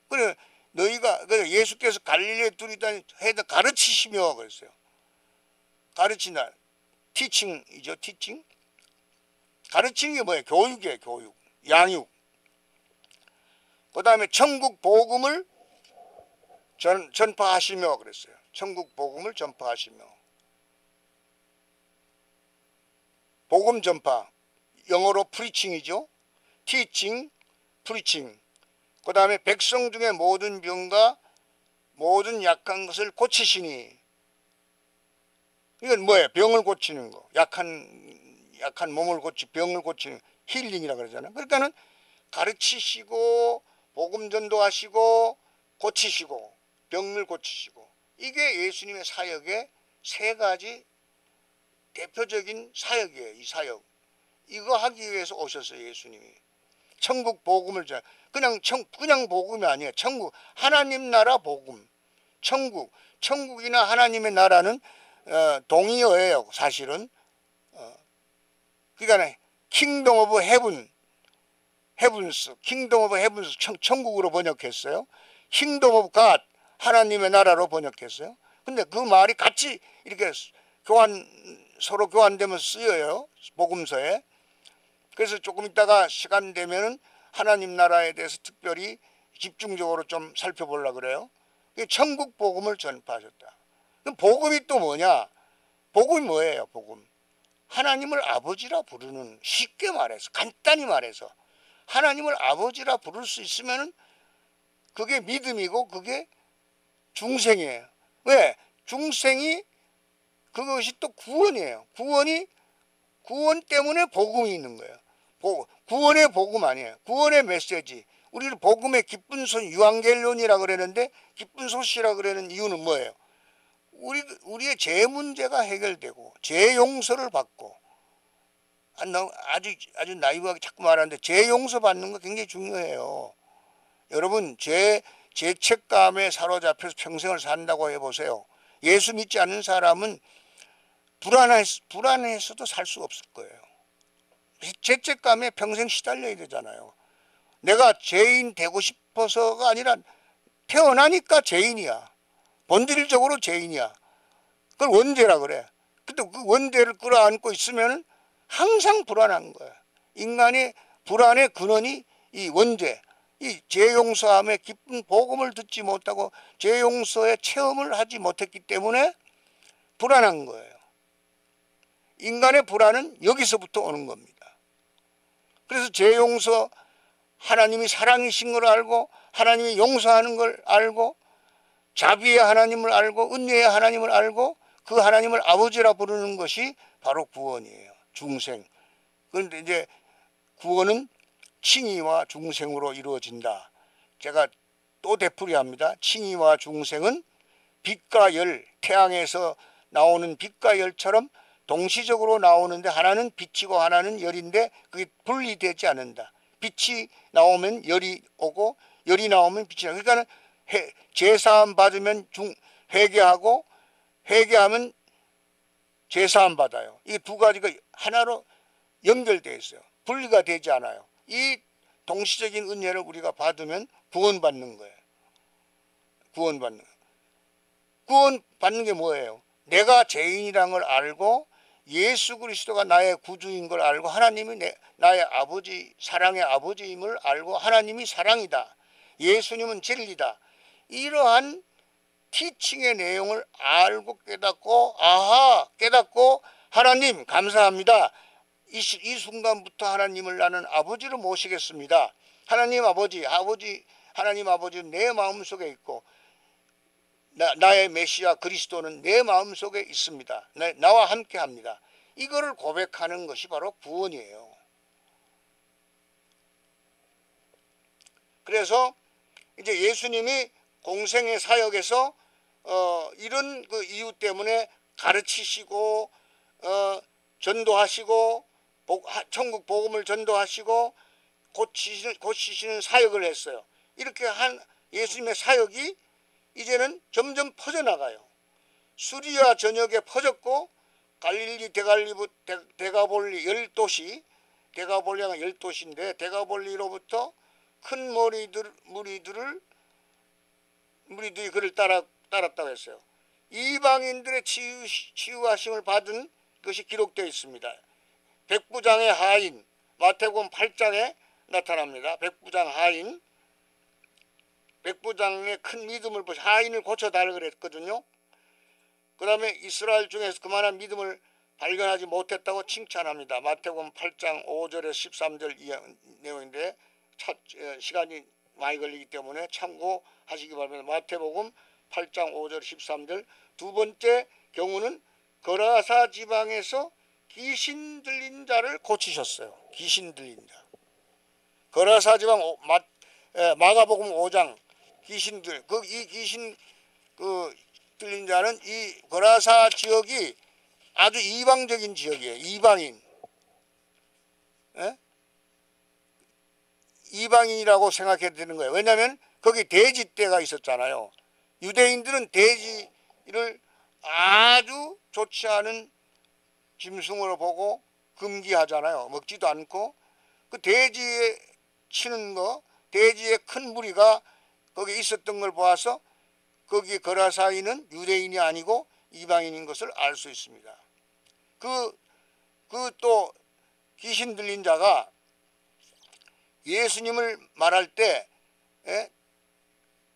그래 너희가 예수께서 갈릴리에 두리다니 해서 가르치시며 그랬어요. 가르친다. 티칭이죠. 티칭. 가르치는 게 뭐예요? 교육이에요. 교육. 양육. 그 다음에 천국 복음을 전파하시며 그랬어요. 천국 복음을 전파하시며. 복음 전파. 영어로 프리칭이죠. 티칭, 프리칭. 그 다음에 백성 중에 모든 병과 모든 약한 것을 고치시니. 이건 뭐예요? 병을 고치는 거. 약한 몸을 병을 고치는 힐링이라 그러잖아요. 그러니까는 가르치시고 복음 전도하시고 고치시고 병을 고치시고, 이게 예수님의 사역의 세 가지 대표적인 사역이에요. 이 사역. 이거 하기 위해서 오셨어요. 예수님이. 천국 복음을 그냥 복음이 아니에요. 천국, 하나님 나라 복음. 천국이나 하나님의 나라는 동의어예요. 사실은. 그러니까 킹덤 오브 헤븐스, 킹덤 오브 헤븐스 천국으로 번역했어요. 킹덤 오브 갓, 하나님의 나라로 번역했어요. 근데 그 말이 같이 이렇게 서로 교환되면서 쓰여요. 복음서에. 그래서 조금 있다가 시간 되면은 하나님 나라에 대해서 특별히 집중적으로 좀 살펴보려고 그래요. 천국 복음을 전파하셨다. 그럼 복음이 또 뭐냐? 복음이 뭐예요? 복음. 하나님을 아버지라 부르는, 쉽게 말해서, 간단히 말해서 하나님을 아버지라 부를 수 있으면은 그게 믿음이고 그게 중생이에요. 왜? 중생이 그것이 또 구원이에요. 구원 때문에 복음이 있는 거예요. 구원의 복음 아니에요. 구원의 메시지. 우리는 복음의 기쁜 소식, 유앙겔론이라 그러는데 기쁜 소식이라 그러는 이유는 뭐예요? 우리의 죄 문제가 해결되고 죄 용서를 받고, 아주 나이브하게 자꾸 말하는데 죄 용서 받는 거 굉장히 중요해요. 여러분 죄책감에 사로잡혀서 평생을 산다고 해보세요. 예수 믿지 않는 사람은 불안해서도 살 수 없을 거예요. 죄책감에 평생 시달려야 되잖아요. 내가 죄인 되고 싶어서가 아니라 태어나니까 죄인이야. 본질적으로 죄인이야. 그걸 원죄라 그래. 근데 그 원죄를 끌어안고 있으면 항상 불안한 거야. 인간의 불안의 근원이 이 원죄, 이 죄용서함의 기쁜 복음을 듣지 못하고 죄용서의 체험을 하지 못했기 때문에 불안한 거예요. 인간의 불안은 여기서부터 오는 겁니다. 그래서 죄용서, 하나님이 사랑이신 걸 알고 하나님이 용서하는 걸 알고 자비의 하나님을 알고 은혜의 하나님을 알고 그 하나님을 아버지라 부르는 것이 바로 구원이에요. 중생. 그런데 이제 구원은 칭의와 중생으로 이루어진다. 제가 또 되풀이합니다. 칭의와 중생은 빛과 열, 태양에서 나오는 빛과 열처럼 동시적으로 나오는데 하나는 빛이고 하나는 열인데 그게 분리되지 않는다. 빛이 나오면 열이 오고 열이 나오면 빛이 나고, 그러니까 제사함 받으면 회개하고 회개하면 제사함 받아요. 이 두 가지가 하나로 연결되어 있어요. 분리가 되지 않아요. 이 동시적인 은혜를 우리가 받으면 구원받는 거예요. 구원받는 게 뭐예요? 내가 죄인이란 걸 알고 예수 그리스도가 나의 구주인 걸 알고 하나님이 나의 아버지, 사랑의 아버지임을 알고 하나님이 사랑이다, 예수님은 진리다, 이러한 티칭의 내용을 알고 깨닫고 하나님 감사합니다, 이 순간부터 하나님을 나는 아버지로 모시겠습니다. 하나님 아버지는 내 마음속에 있고 나의 메시아 그리스도는 내 마음속에 있습니다. 나와 함께합니다. 이거를 고백하는 것이 바로 구원이에요. 그래서 이제 예수님이 공생의 사역에서 이런 그 이유 때문에 가르치시고 전도하시고 천국 복음을 전도하시고 고치시는 사역을 했어요. 이렇게 한 예수님의 사역이 이제는 점점 퍼져나가요. 수리아 전역에 퍼졌고 갈릴리 데가볼리 10도시, 데가볼리가 10도시인데 데가볼리로부터 큰 무리들이 그를 따랐다고 했어요. 이방인들의 치유하심을 받은 것이 기록되어 있습니다. 백부장의 하인, 마태복음 8장에 나타납니다. 백부장 하인, 백부장의 큰 믿음을 보시 하인을 고쳐달라 그랬거든요. 그 다음에 이스라엘 중에서 그만한 믿음을 발견하지 못했다고 칭찬합니다. 마태복음 8장 5절에서 13절 이 내용인데 시간이 많이 걸리기 때문에 참고하시기 바랍니다. 마태복음 8장 5절 13절. 두 번째 경우는 거라사 지방에서 귀신 들린 자를 고치셨어요. 귀신 들린 자. 거라사 지방 마가복음 5장 귀신들, 이 귀신 들린 자는 이 거라사 지역이 아주 이방적인 지역이에요. 이방인. 이방인이라고 생각해야 되는 거예요. 왜냐하면 거기 돼지떼가 있었잖아요. 유대인들은 돼지를 아주 좋지 않은 짐승으로 보고 금기하잖아요. 먹지도 않고 그 돼지에 치는 거, 돼지의 큰 무리가 거기 있었던 걸 보아서 거기 거라사인은 유대인이 아니고 이방인인 것을 알 수 있습니다. 그 또 귀신 들린 자가 예수님을 말할 때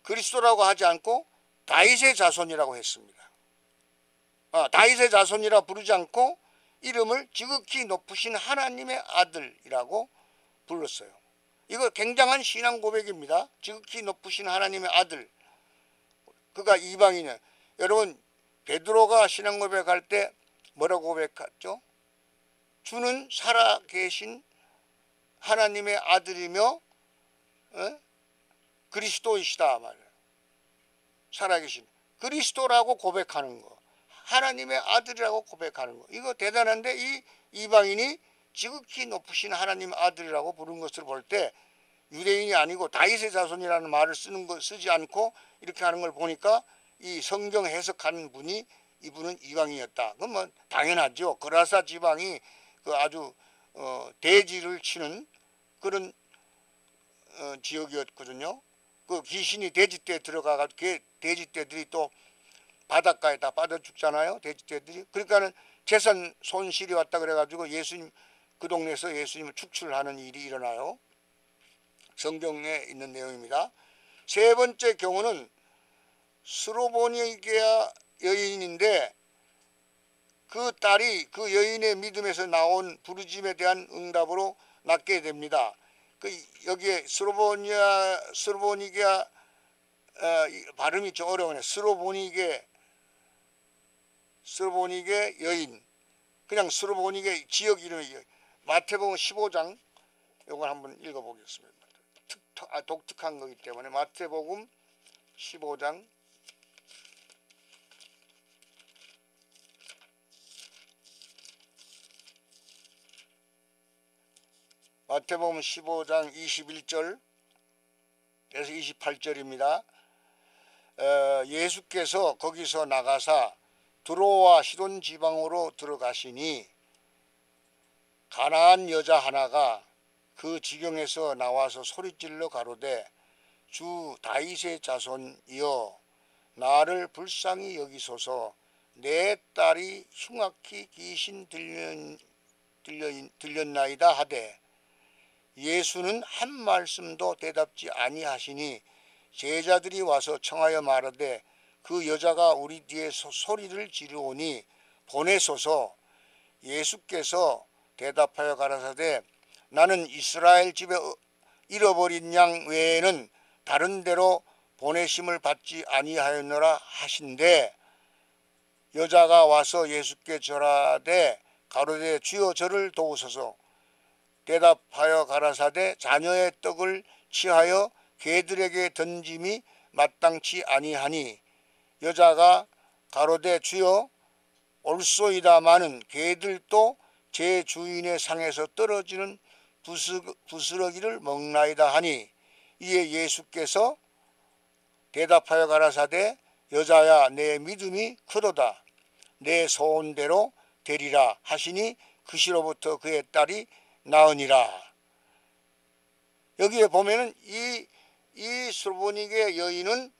그리스도라고 하지 않고 다윗의 자손이라고 했습니다. 다윗의 자손이라 부르지 않고 이름을 지극히 높으신 하나님의 아들이라고 불렀어요. 이거 굉장한 신앙 고백입니다. 지극히 높으신 하나님의 아들. 그가 이방인이에요. 여러분 베드로가 신앙 고백할 때 뭐라고 고백했죠? 주는 살아계신 하나님의 아들이며 그리스도이시다 말이에요. 살아계신 그리스도라고 고백하는 거, 하나님의 아들이라고 고백하는 거, 이거 대단한데 이 이방인이 지극히 높으신 하나님의 아들이라고 부른 것을 볼 때 유대인이 아니고 다윗의 자손이라는 말을 쓰지 않고 이렇게 하는 걸 보니까 이 성경 해석하는 분이 이분은 이방인이었다. 그건 뭐 당연하죠. 거라사 지방이 그 아주 돼지를 치는 그런 지역이었거든요. 그 귀신이 돼지떼에 들어가가지고 돼지떼들이 또 바닷가에 다 빠져 죽잖아요. 돼지떼들이. 그러니까는 재산 손실이 왔다 그래가지고 예수님 그 동네에서 예수님을 축출하는 일이 일어나요. 성경에 있는 내용입니다. 세 번째 경우는 스로보니게아 여인인데 그 딸이 그 여인의 믿음에서 나온 부르짐에 대한 응답으로 낳게 됩니다. 여기에 스로보니게아 발음이 좀 어려우네. 스로보니게 여인, 그냥 스로보니게 지역 이름이 마태복음 15장 이걸 한번 읽어보겠습니다. 독특한 거기 때문에 마태복음 15장 마태복음 15장 21절에서 28절입니다. 예수께서 거기서 나가사 드로와 시돈 지방으로 들어가시니 가나안 여자 하나가 그 지경에서 나와서 소리질러 가로되 주 다윗의 자손이여 나를 불쌍히 여기소서 내 딸이 흉악히 귀신 들렸나이다 하되 예수는 한 말씀도 대답지 아니하시니 제자들이 와서 청하여 말하되 그 여자가 우리 뒤에서 소리를 지르오니 보내소서. 예수께서 대답하여 가라사대 나는 이스라엘 집에 잃어버린 양 외에는 다른 데로 보내심을 받지 아니하였노라 하신대 여자가 와서 예수께 절하되 가로되 주여 저를 도우소서. 대답하여 가라사대 자녀의 떡을 취하여 개들에게 던짐이 마땅치 아니하니 여자가 가로되 주여 옳소이다마는 개들도 제 주인의 상에서 떨어지는 부스러기를 먹나이다 하니 이에 예수께서 대답하여 가라사대 여자야 내 믿음이 크도다 내 소원대로 되리라 하시니 그 시로부터 그의 딸이 나으니라. 여기에 보면은 이 수르보니게 여인은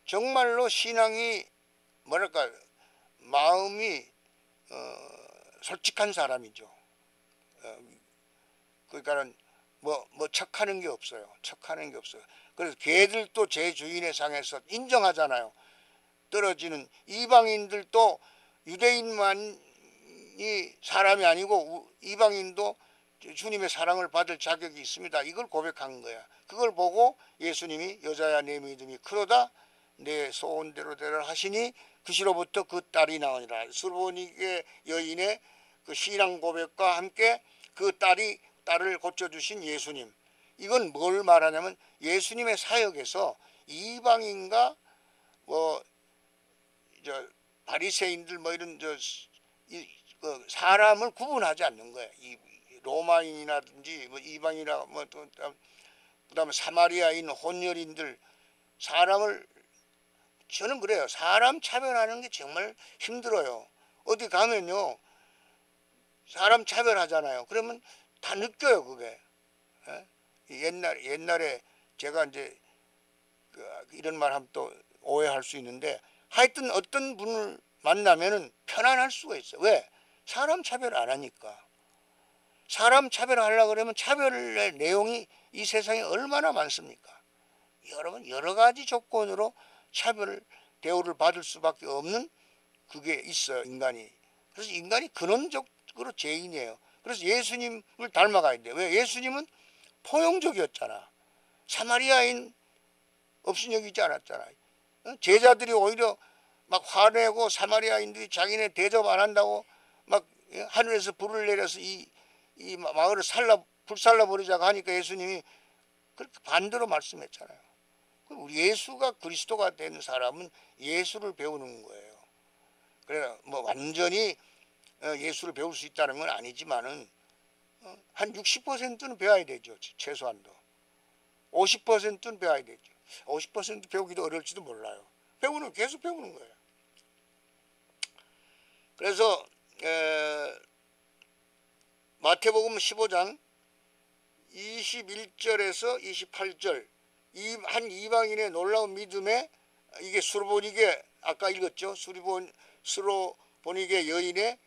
정말로 신앙이 뭐랄까 마음이 솔직한 사람이죠. 그러니까는 뭐 척하는 게 없어요. 그래서 개들도 제 주인의 상에서 인정하잖아요. 떨어지는 이방인들도 유대인만이 사람이 아니고 이방인도 주님의 사랑을 받을 자격이 있습니다. 이걸 고백한 거야. 그걸 보고 예수님이 여자야 내 믿음이 크도다 내 소원대로 되라 하시니 그 시로부터 그 딸이 나오니라. 수르보니게 여인의 그 신앙 고백과 함께 그 딸을 고쳐주신 예수님. 이건 뭘 말하냐면 예수님의 사역에서 이방인과 바리새인들 이런 사람을 구분하지 않는 거예요. 이 로마인이라든지 이방이나 그다음에 사마리아인 혼혈인들 사람을 저는 그래요. 사람 차별하는 게 정말 힘들어요. 어디 가면요 사람 차별하잖아요. 그러면 다 느껴요 그게. 옛날에 제가 이제 이런 말 하면 또 오해할 수 있는데 하여튼 어떤 분을 만나면은 편안할 수가 있어요. 왜? 사람 차별 안 하니까. 사람 차별하려고 그러면 차별의 내용이 이 세상에 얼마나 많습니까? 여러분 여러 가지 조건으로 차별 대우를 받을 수밖에 없는 그게 있어요 인간이. 그래서 인간이 근원적으로 죄인이에요. 그래서 예수님을 닮아가야 돼요. 왜? 예수님은 포용적이었잖아. 사마리아인 업신여기지 않았잖아. 제자들이 오히려 막 화내고 사마리아인들이 자기네 대접 안 한다고 막 하늘에서 불을 내려서 이 마을을 불살라 버리자고 하니까 예수님이 그렇게 반대로 말씀했잖아요. 우리 예수가 그리스도가 된 사람은 예수를 배우는 거예요. 그래 완전히 예수를 배울 수 있다는 건 아니지만은 한 60%는 배워야 되죠. 최소한도 50%는 배워야 되죠. 50% 배우기도 어려울지도 몰라요. 계속 배우는 거예요. 그래서 마태복음 15장 21절에서 28절 한 이방인의 놀라운 믿음에 이게 수르보니게 아까 읽었죠. 수르보니게 여인의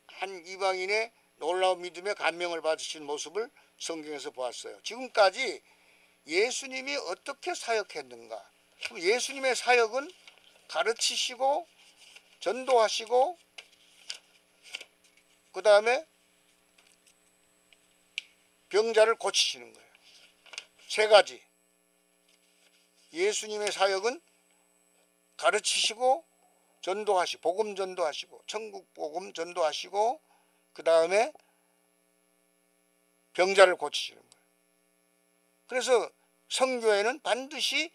한 이방인의 놀라운 믿음에 감명을 받으신 모습을 성경에서 보았어요. 지금까지 예수님이 어떻게 사역했는가? 예수님의 사역은 가르치시고 전도하시고 그 다음에 병자를 고치시는 거예요. 세 가지. 예수님의 사역은 가르치시고 전도하시고 복음 전도하시고 천국 복음 전도하시고 그 다음에 병자를 고치시는 거예요. 그래서 선교회는 반드시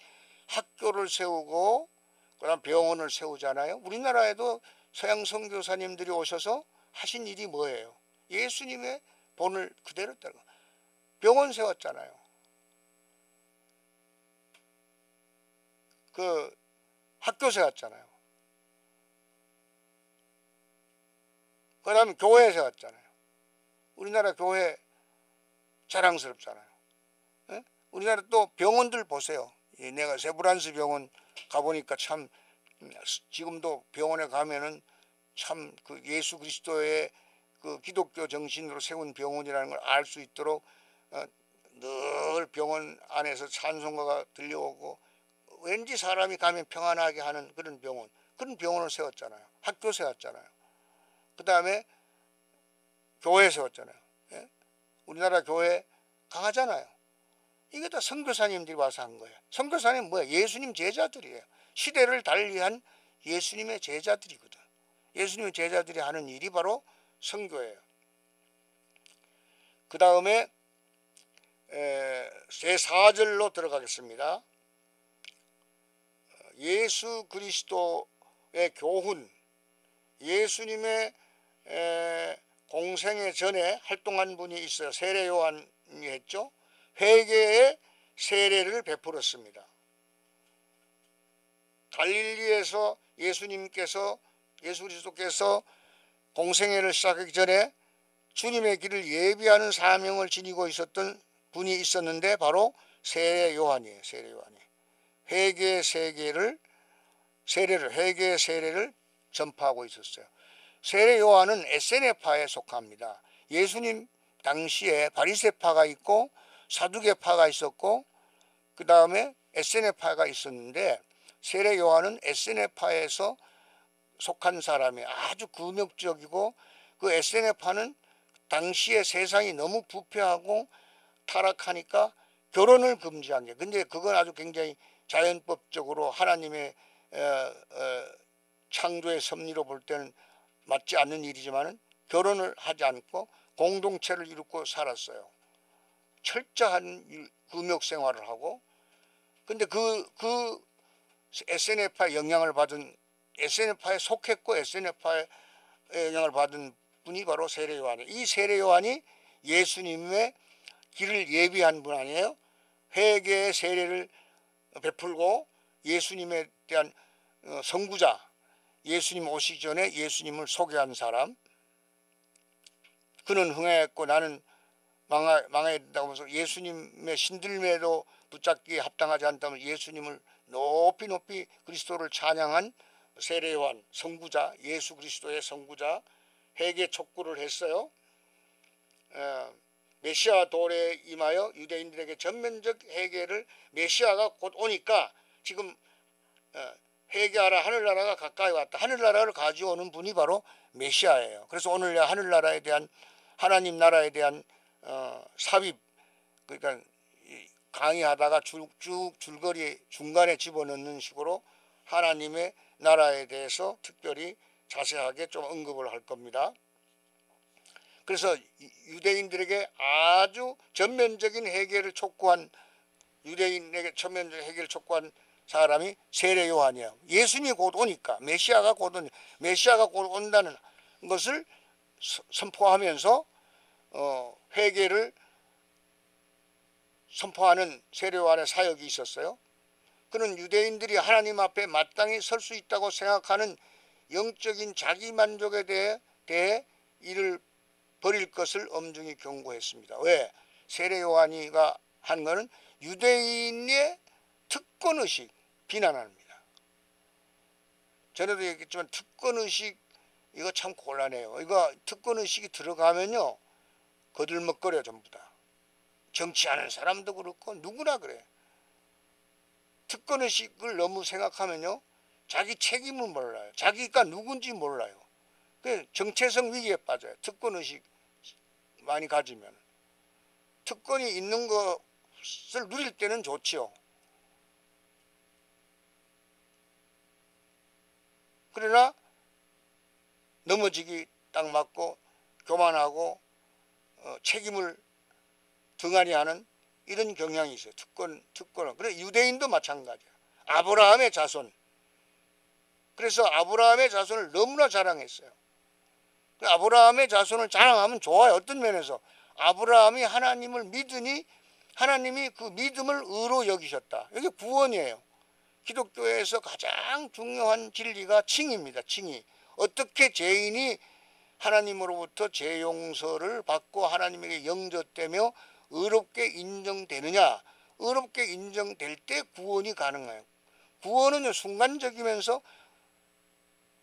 학교를 세우고 그다음 병원을 세우잖아요. 우리나라에도 서양 선교사님들이 오셔서 하신 일이 뭐예요? 예수님의 본을 그대로 따라 병원 세웠잖아요. 그 학교 세웠잖아요. 그 다음에 교회 세웠잖아요. 우리나라 교회 자랑스럽잖아요. 예? 우리나라 또 병원들 보세요. 내가 세브란스 병원 가보니까 참 지금도 병원에 가면은 참 그 예수 그리스도의 그 기독교 정신으로 세운 병원이라는 걸 알 수 있도록 늘 병원 안에서 찬송가가 들려오고 왠지 사람이 가면 평안하게 하는 그런 병원을 세웠잖아요. 학교 세웠잖아요. 그 다음에 교회 세웠잖아요. 예? 우리나라 교회 강하잖아요. 이게 다 선교사님들이 와서 한 거예요. 선교사님 뭐야? 예수님 제자들이에요. 시대를 달리한 예수님의 제자들이거든. 예수님의 제자들이 하는 일이 바로 선교예요. 그 다음에 제4절로 들어가겠습니다. 예수 그리스도의 교훈, 예수님의 공생애 전에 활동한 분이 있어요. 세례 요한이 했죠. 회개의 세례를 베풀었습니다. 갈릴리에서 예수 그리스도께서 공생애를 시작하기 전에 주님의 길을 예비하는 사명을 지니고 있었던 분이 있었는데 바로 세례 요한이에요. 세례 요한이 회개의 세례를 전파하고 있었어요. 세례 요한은 에세네파에 속합니다. 예수님 당시에 바리새파가 있고 사두개파가 있었고 그 다음에 에세네파가 있었는데 세례 요한은 에세네파에서 속한 사람이 아주 금욕적이고 그 에세네파는 당시에 세상이 너무 부패하고 타락하니까 결혼을 금지한 게 근데 그건 아주 굉장히 자연법적으로 하나님의 창조의 섭리로 볼 때는 맞지 않는 일이지만은 결혼을 하지 않고 공동체를 이루고 살았어요. 철저한 금욕 생활을 하고 근데 그 에세네파의 영향을 받은 에세네파에 속했고 에세네파의 영향을 받은 분이 바로 세례 요한이에요. 이 세례 요한이 예수님의 길을 예비한 분 아니에요? 회개의 세례를 베풀고 예수님에 대한 선구자, 예수님 오시기 전에 예수님을 소개한 사람. 그는 흥했고 나는 망해야 된다고 하면서 예수님의 신들매도 붙잡기에 합당하지 않다면 예수님을 높이 그리스도를 찬양한 세례 요한, 선구자, 예수 그리스도의 선구자, 회개 촉구를 했어요. 메시아 도래에 임하여 유대인들에게 전면적 회개를 메시아가 곧 오니까 지금 회개하라 하늘나라가 가까이 왔다. 하늘나라를 가져오는 분이 바로 메시아예요. 그래서 오늘 하늘나라에 대한 하나님 나라에 대한 삽입 그러니까 강의하다가 쭉 줄거리 중간에 집어넣는 식으로 하나님의 나라에 대해서 특별히 자세하게 좀 언급을 할 겁니다. 그래서 유대인들에게 아주 전면적인 회개를 촉구한 유대인에게 전면적 회개를 촉구한 사람이 세례 요한이에요. 예수님이 곧 오니까 메시아가 곧 온다는 것을 선포하면서 회개를 선포하는 세례 요한의 사역이 있었어요. 그는 유대인들이 하나님 앞에 마땅히 설 수 있다고 생각하는 영적인 자기만족에 대해 이를 버릴 것을 엄중히 경고했습니다. 왜? 세례 요한이가 한 것은 유대인의 특권의식 비난합니다. 전에도 얘기했지만 특권의식 이거 참 곤란해요. 이거 특권의식이 들어가면요 거들먹거려 전부 다. 정치하는 사람도 그렇고 누구나 그래. 특권의식을 너무 생각하면요 자기 책임을 몰라요. 자기가 누군지 몰라요. 정체성 위기에 빠져요. 특권의식 많이 가지면. 특권이 있는 것을 누릴 때는 좋지요. 그러나 넘어지기 딱 맞고 교만하고 책임을 등한히 하는 이런 경향이 있어요. 특권은. 그래 유대인도 마찬가지야. 아브라함의 자손. 그래서 아브라함의 자손을 너무나 자랑했어요. 아브라함의 자손을 자랑하면 좋아요. 어떤 면에서 아브라함이 하나님을 믿으니 하나님이 그 믿음을 의로 여기셨다. 이게 구원이에요. 기독교에서 가장 중요한 진리가 칭의입니다. 칭의. 어떻게 죄인이 하나님으로부터 죄 용서를 받고 하나님에게 영접되며 의롭게 인정되느냐. 의롭게 인정될 때 구원이 가능해요. 구원은 순간적이면서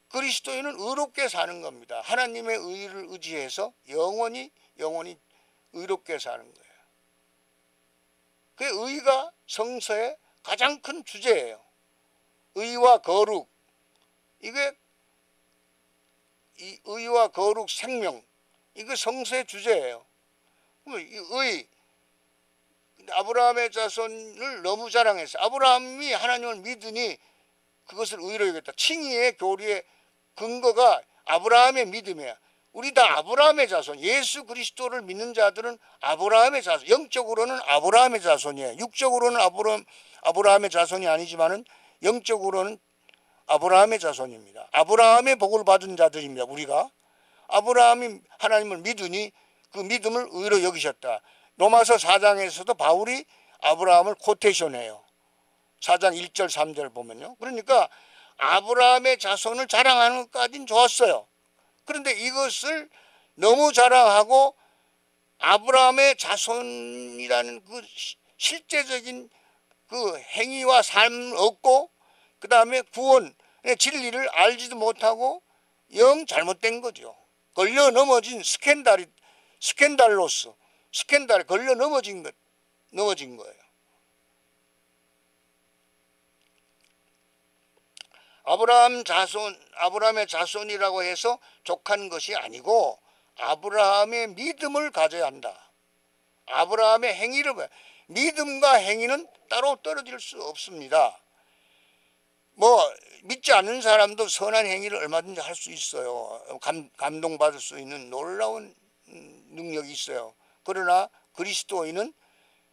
그리스도인은 의롭게 사는 겁니다. 하나님의 의를 의지해서 영원히 의롭게 사는 거예요. 그 의가 성서의 가장 큰 주제예요. 의와 거룩. 이게 이 의와 거룩 생명. 이거 성서의 주제예요. 이 의. 아브라함의 자손을 너무 자랑했어요. 아브라함이 하나님을 믿으니 그것을 의로 여겼다. 칭의의 교리의 근거가 아브라함의 믿음이야. 우리 다 아브라함의 자손. 예수 그리스도를 믿는 자들은 아브라함의 자손. 영적으로는 아브라함의 자손이에요. 육적으로는 아브라함의 자손이 아니지만은 영적으로는 아브라함의 자손입니다. 아브라함의 복을 받은 자들입니다. 우리가 아브라함이 하나님을 믿으니 그 믿음을 의로 여기셨다. 로마서 4장에서도 바울이 아브라함을 코테이션해요. 4장 1절 3절 보면요. 그러니까 아브라함의 자손을 자랑하는 것까지는 좋았어요. 그런데 이것을 너무 자랑하고 아브라함의 자손이라는 그 실제적인 그 행위와 삶을 얻고 그 다음에 구원의 진리를 알지도 못하고 영 잘못된 거죠. 걸려 넘어진 스캔달에 걸려 넘어진 거예요. 아브라함의 자손이라고 해서 족한 것이 아니고 아브라함의 믿음을 가져야 한다. 아브라함의 행위를 믿음과 행위는 따로 떨어질 수 없습니다. 믿지 않는 사람도 선한 행위를 얼마든지 할 수 있어요. 감동받을 수 있는 놀라운 능력이 있어요. 그러나 그리스도인은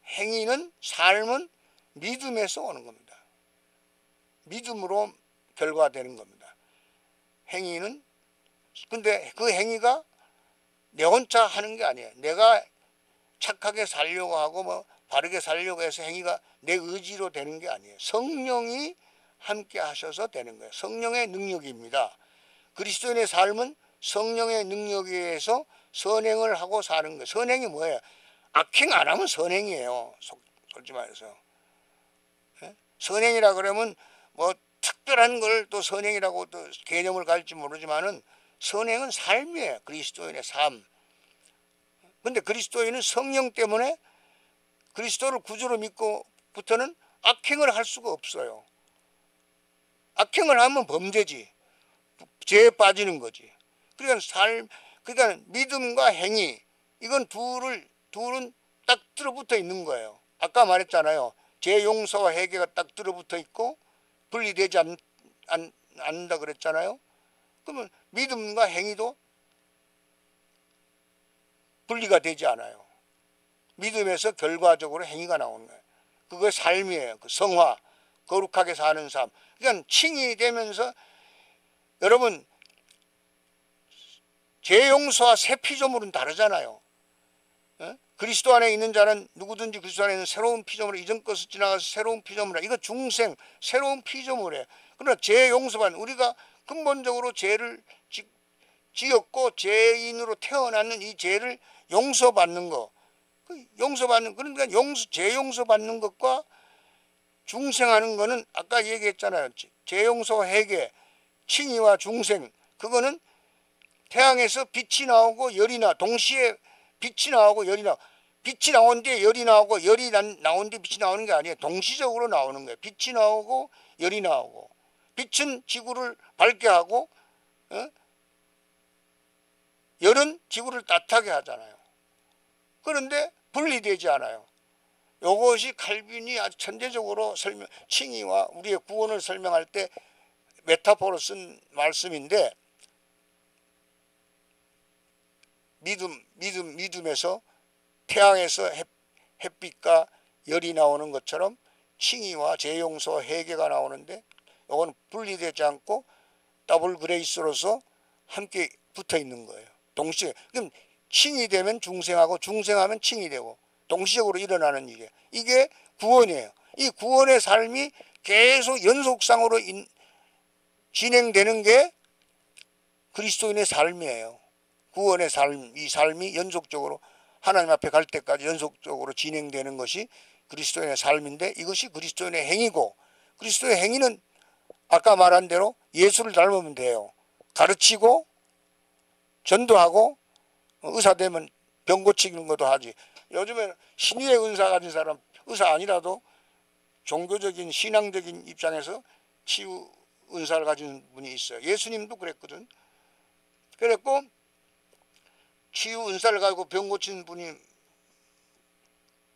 행위는 삶은 믿음에서 오는 겁니다. 믿음으로 결과되는 겁니다. 행위는 근데 그 행위가 내 혼자 하는 게 아니에요. 내가 착하게 살려고 하고 바르게 살려고 해서 행위가 내 의지로 되는 게 아니에요. 성령이 함께 하셔서 되는 거예요. 성령의 능력입니다. 그리스도인의 삶은 성령의 능력에 의해서 선행을 하고 사는 거예요. 선행이 뭐예요? 악행 안 하면 선행이에요. 솔직히 말해서. 선행이라 그러면 특별한 걸 또 선행이라고 또 개념을 가질지 모르지만은 선행은 삶이에요. 그리스도인의 삶. 근데 그리스도인은 성령 때문에 그리스도를 구주로 믿고부터는 악행을 할 수가 없어요. 악행을 하면 범죄지. 죄에 빠지는 거지. 그러니까 믿음과 행위, 이건 둘은 딱 들어붙어 있는 거예요. 아까 말했잖아요. 죄 용서와 회개가 딱 들어붙어 있고 분리되지 않는다 그랬잖아요. 그러면 믿음과 행위도 분리가 되지 않아요. 믿음에서 결과적으로 행위가 나오는 거예요. 그거 삶이에요. 그 성화, 거룩하게 사는 삶. 그러니까 칭이 되면서 여러분 죄 용서와 새 피조물은 다르잖아요. 그리스도 안에 있는 자는 누구든지 그리스도 안에 있는 새로운 피조물을 이전 것을 지나가서 새로운 피조물이라. 이거 중생 새로운 피조물이에요. 그러나 죄 용서받는 우리가 근본적으로 죄를 지었고 죄인으로 태어났는 이 죄를 용서받는 거. 그러니까 죄 용서받는 것과 중생하는 거는 아까 얘기했잖아요. 죄 용서 회개, 칭의와 중생. 그거는 태양에서 빛이 나오고 열이 동시에 빛이 나오고 열이 빛이 나온 뒤에 열이 나오고 열이 나온 뒤에 빛이 나오는 게 아니에요. 동시적으로 나오는 거예요. 빛이 나오고 열이 나오고. 빛은 지구를 밝게 하고 열은 지구를 따뜻하게 하잖아요. 그런데 분리되지 않아요. 이것이 칼빈이 아주 천재적으로 칭의와 우리의 구원을 설명할 때 메타포로 쓴 말씀인데 믿음에서 태양에서 햇빛과 열이 나오는 것처럼 칭의와 죄용서 회개가 나오는데 이건 분리되지 않고 더블 그레이스로서 함께 붙어 있는 거예요. 동시에. 그럼 칭이 되면 중생하고 중생하면 칭이 되고 동시적으로 일어나는 이게 구원이에요. 이 구원의 삶이 계속 연속상으로 진행되는 게 그리스도인의 삶이에요. 구원의 삶, 이 삶이 연속적으로 하나님 앞에 갈 때까지 연속적으로 진행되는 것이 그리스도인의 삶인데, 이것이 그리스도인의 행위고, 그리스도의 행위는 아까 말한 대로 예수를 닮으면 돼요. 가르치고 전도하고 의사 되면 병 고치는 것도 하지. 요즘에는 신유의 은사 가진 사람, 의사 아니라도 종교적인 신앙적인 입장에서 치유 은사를 가진 분이 있어요. 예수님도 그랬거든. 그랬고 치유 은사를 가지고 병 고친 분이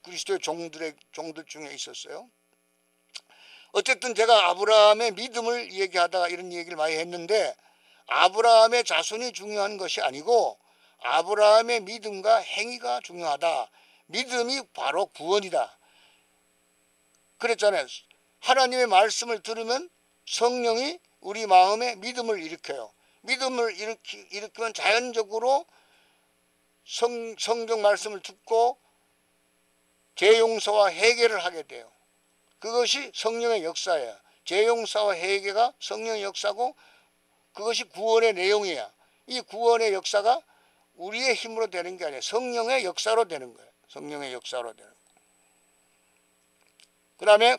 그리스도의 종들 중에 있었어요. 어쨌든 제가 아브라함의 믿음을 얘기하다가 이런 얘기를 많이 했는데, 아브라함의 자손이 중요한 것이 아니고 아브라함의 믿음과 행위가 중요하다. 믿음이 바로 구원이다. 그랬잖아요. 하나님의 말씀을 들으면 성령이 우리 마음에 믿음을 일으켜요. 믿음을 일으키면 자연적으로 성경 말씀을 듣고 죄 용서와 회개를 하게 돼요. 그것이 성령의 역사예요. 죄 용서와 회개가 성령의 역사고, 그것이 구원의 내용이야. 이 구원의 역사가 우리의 힘으로 되는 게 아니라 성령의 역사로 되는 거예요. 성령의 역사로 되는 거예요. 그 다음에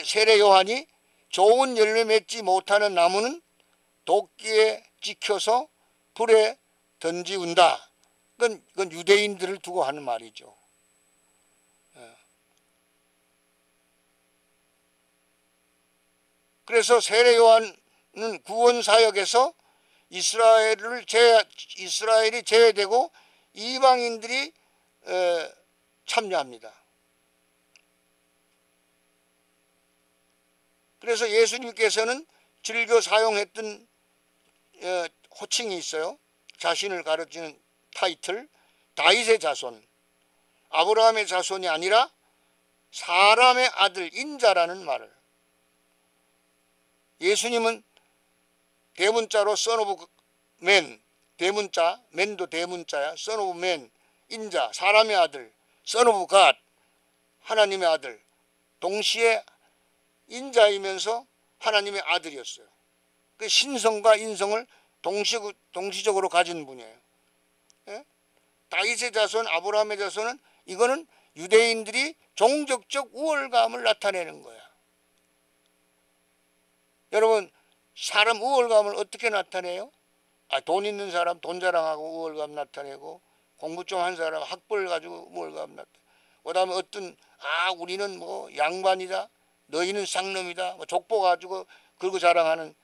세례 요한이 좋은 열매 맺지 못하는 나무는 도끼에 찍혀서 불에 던지운다. 그건 유대인들을 두고 하는 말이죠. 그래서 세례 요한은 구원 사역에서 이스라엘이 제외되고 이방인들이 참여합니다. 그래서 예수님께서는 즐겨 사용했던 호칭이 있어요. 자신을 가르치는 타이틀, 다윗의 자손, 아브라함의 자손이 아니라 사람의 아들 인자라는 말을. 예수님은 대문자로 son of man, 대문자, man도 대문자야. son of man, 인자, 사람의 아들, son of God, 하나님의 아들. 동시에 인자이면서 하나님의 아들이었어요. 그 신성과 인성을 동시적으로 가진 분이에요. 예? 다윗의 자손, 아브라함의 자손은 이거는 유대인들이 종족적 우월감을 나타내는 거야. 여러분, 사람 우월감을 어떻게 나타내요? 돈 있는 사람 돈 자랑하고 우월감 나타내고, 공부 좀 한 사람 학벌 가지고 우월감 나타내고, 그 다음에 우리는 뭐 양반이다, 너희는 쌍놈이다, 뭐 족보 가지고 그러고 자랑하는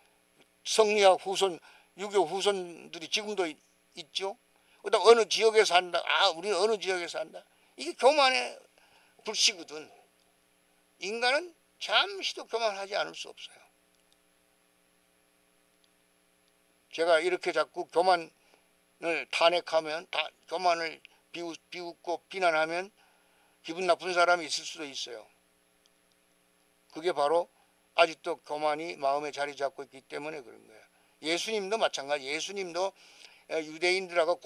성리학 후손, 유교 후손들이 지금도 있죠. 그 다음 어느 지역에 산다, 우리는 어느 지역에 산다. 이게 교만의 불씨거든. 인간은 잠시도 교만하지 않을 수 없어요. 제가 이렇게 자꾸 교만을 탄핵하면, 교만을 비웃고 비난하면 기분 나쁜 사람이 있을 수도 있어요. 그게 바로 아직도 교만이 마음에 자리 잡고 있기 때문에 그런 거예요. 예수님도 마찬가지. 예수님도 유대인들하고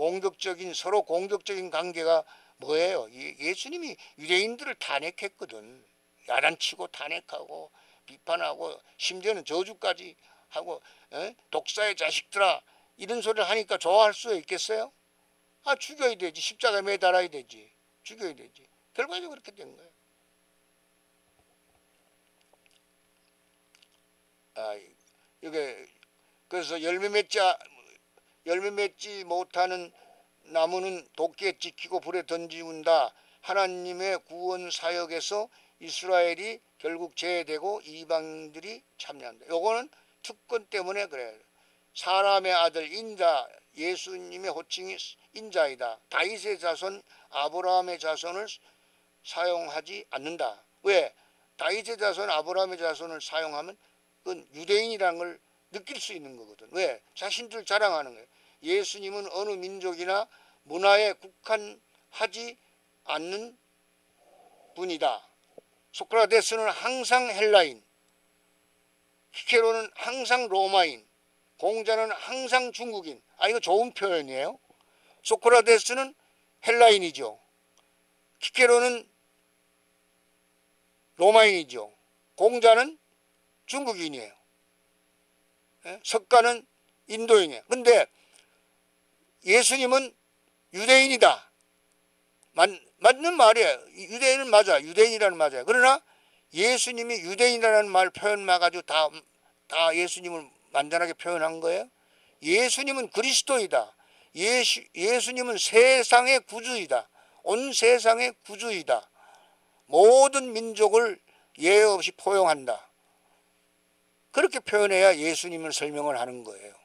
서로 공격적인 관계가 뭐예요? 예수님이 유대인들을 탄핵했거든. 야단치고 탄핵하고 비판하고 심지어는 저주까지 하고, 독사의 자식들아, 이런 소리를 하니까 좋아할 수 있겠어요? 죽여야 되지. 십자가에 매달아야 되지. 죽여야 되지. 결과적으로 그렇게 된 거예요. 그래서 열매 맺지 못하는 나무는 도끼에 찍히고 불에 던지운다. 하나님의 구원 사역에서 이스라엘이 결국 제외되고 이방인들이 참여한다. 요거는 특권 때문에 그래요. 사람의 아들 인자, 예수님의 호칭이 인자이다. 다윗의 자손, 아브라함의 자손을 사용하지 않는다. 왜? 다윗의 자손, 아브라함의 자손을 사용하면 그건 유대인이라는 걸 느낄 수 있는 거거든. 왜? 자신들 자랑하는 거예요. 예수님은 어느 민족이나 문화에 국한하지 않는 분이다. 소크라테스는 항상 헬라인, 키케로는 항상 로마인, 공자는 항상 중국인. 이거 좋은 표현이에요. 소크라테스는 헬라인이죠. 키케로는 로마인이죠. 공자는 중국인이에요. 석가는 인도인이에요. 근데 예수님은 유대인이다. 맞는 말이에요. 유대인은 맞아. 유대인이라는 맞아요. 그러나 예수님이 유대인이라는 말 표현만 가지고 다 예수님을 완전하게 표현한 거예요. 예수님은 그리스도이다. 예수님은 세상의 구주이다. 온 세상의 구주이다. 모든 민족을 예외 없이 포용한다. 그렇게 표현해야 예수님을 설명을 하는 거예요.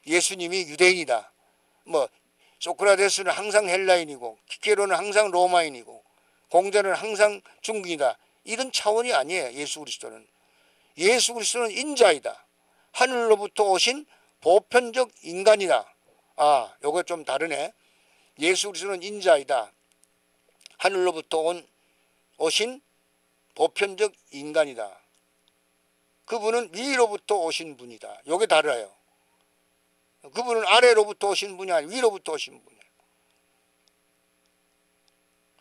예수님이 유대인이다. 소크라테스는 항상 헬라인이고 키케로는 항상 로마인이고 공자는 항상 중국이다. 이런 차원이 아니에요. 예수 그리스도는. 예수 그리스도는 인자이다. 하늘로부터 오신 보편적 인간이다. 요거 좀 다르네. 예수 그리스도는 인자이다. 하늘로부터 오신 보편적 인간이다. 그분은 위로부터 오신 분이다. 요게 달라요. 그분은 아래로부터 오신 분이 아니고 위로부터 오신 분이에요.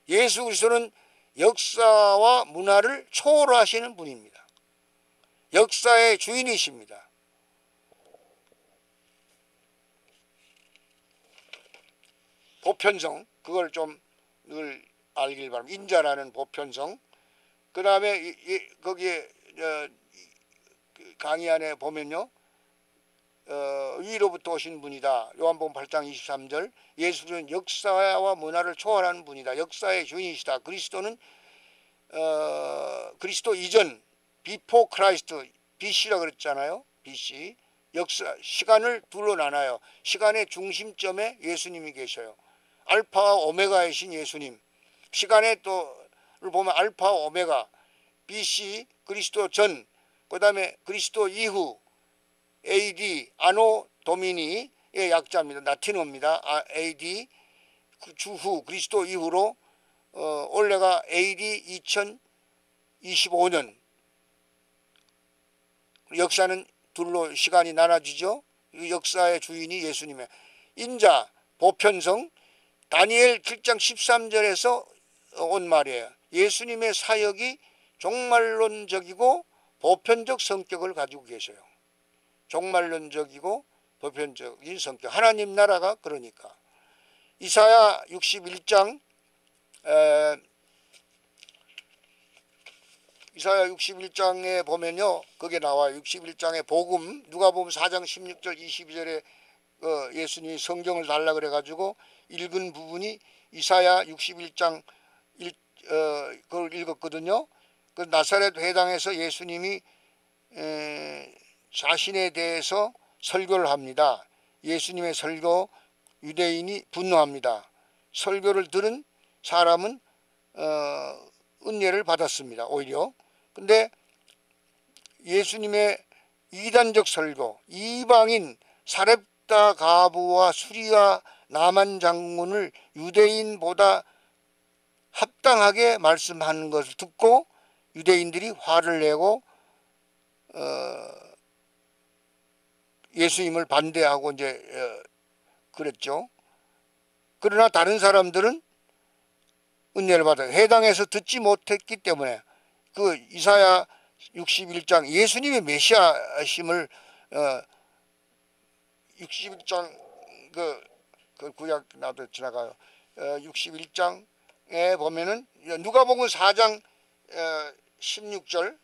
예수 그리스도는 역사와 문화를 초월하시는 분입니다. 역사의 주인이십니다. 보편성, 그걸 좀 늘 알길 바랍니다. 인자라는 보편성. 그 다음에 거기에 강의 안에 보면요, 위로부터 오신 분이다. 요한복음 8장 23절. 예수는 역사와 문화를 초월하는 분이다. 역사의 주인이시다. 그리스도는 그리스도 이전, 비포 크라이스트, BC라 그랬잖아요. BC. 역사, 시간을 둘로 나눠요. 시간의 중심점에 예수님이 계셔요. 알파와 오메가이신 예수님. 시간의 또를 보면 알파 오메가, BC 그리스도 전, 그 다음에 그리스도 이후, AD 아노 도미니의 약자입니다. 라틴어입니다. AD 주후, 그리스도 이후로 올해가 AD 2025년. 역사는 둘로 시간이 나눠지죠. 역사의 주인이 예수님의 인자, 보편성. 다니엘 7장 13절에서 온 말이에요. 예수님의 사역이 종말론적이고 보편적 성격을 가지고 계셔요. 종말론적이고 보편적인 성격. 하나님 나라가 그러니까. 이사야 61장 이사야 61장에 보면요, 거기에 나와요. 61장의 복음, 누가복음 4장 16절 22절에 예수님이 성경을 달라 그래가지고 읽은 부분이 이사야 61장 그걸 읽었거든요. 그 나사렛 회당에서 예수님이 자신에 대해서 설교를 합니다. 예수님의 설교, 유대인이 분노합니다. 설교를 들은 사람은 은혜를 받았습니다. 오히려. 근데 예수님의 이단적 설교, 이방인 사렙다 가부와 수리와 나만 장군을 유대인보다 합당하게 말씀하는 것을 듣고 유대인들이 화를 내고 예수님을 반대하고 이제 그랬죠. 그러나 다른 사람들은 은혜를 받아요. 해당해서 듣지 못했기 때문에 그 이사야 61장 예수님의 메시아심을 61장 그 구약 나도 지나가요. 61장에 보면은 누가복음 4장 16절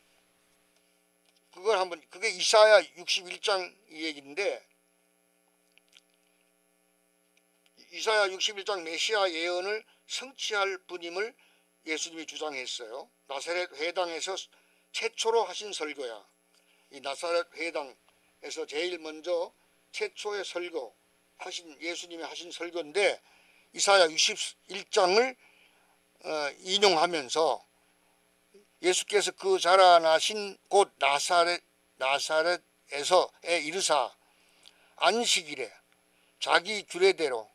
그걸 한번 그게 이사야 61장 얘기인데 이사야 61장 메시아 예언을 성취할 분임을 예수님이 주장했어요. 나사렛 회당에서 최초로 하신 설교야. 이 나사렛 회당에서 제일 먼저 최초의 설교 하신 예수님이 하신 설교인데 이사야 61장을 인용하면서 예수께서 그 자라나신 곳 나사렛에서에 이르사 안식일에 자기 규례대로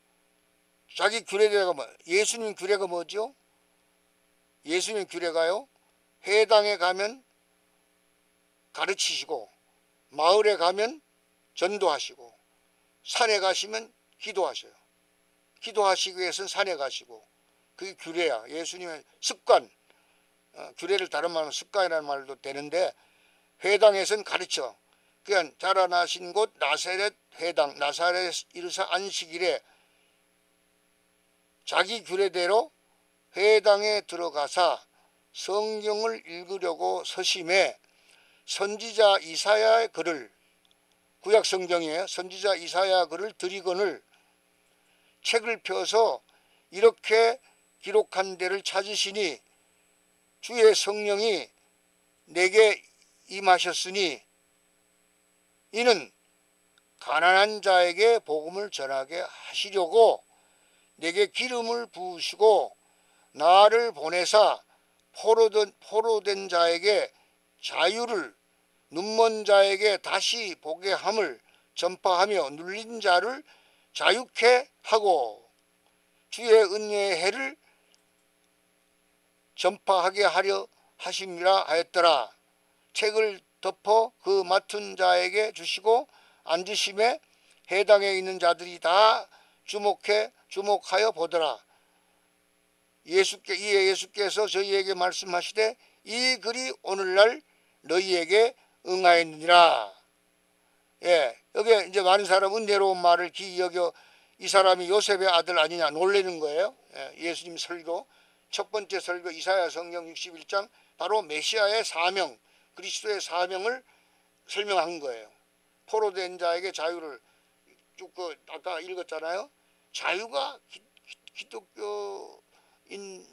자기 규례대로가 뭐 예수님 규례가 뭐죠? 예수님 규례가요. 회당에 가면 가르치시고 마을에 가면 전도하시고, 산에 가시면 기도하셔요. 기도하시기 위해서는 산에 가시고, 그게 규례야. 예수님의 습관. 규례를 다른 말로 습관이라는 말도 되는데, 회당에서는 가르쳐. 그냥 자라나신 곳 나사렛 회당, 나사렛 이르사 안식일에 자기 규례대로 회당에 들어가서 성경을 읽으려고 서심해 선지자 이사야의 글을, 구약 성경에 선지자 이사야 글을 들이거늘 책을 펴서 이렇게 기록한 데를 찾으시니 주의 성령이 내게 임하셨으니 이는 가난한 자에게 복음을 전하게 하시려고 내게 기름을 부으시고 나를 보내사 포로된 자에게 자유를, 눈먼 자에게 다시 보게 함을 전파하며 눌린 자를 자유케 하고 주의 은혜의 해를 전파하게 하려 하심이라 하였더라. 책을 덮어 그 맡은 자에게 주시고 앉으심에 해당에 있는 자들이 다 주목하여 보더라. 이에 예수께서 저희에게 말씀하시되 이 글이 오늘날 너희에게 응하였느니라. 예, 여기 이제 많은 사람은 은혜로운 말을 기이 여겨 이 사람이 요셉의 아들 아니냐 놀라는 거예요. 예수님 설교, 첫 번째 설교 이사야 성경 61장 바로 메시아의 사명, 그리스도의 사명을 설명한 거예요. 포로된 자에게 자유를 쭉 아까 읽었잖아요. 자유가 기독교인이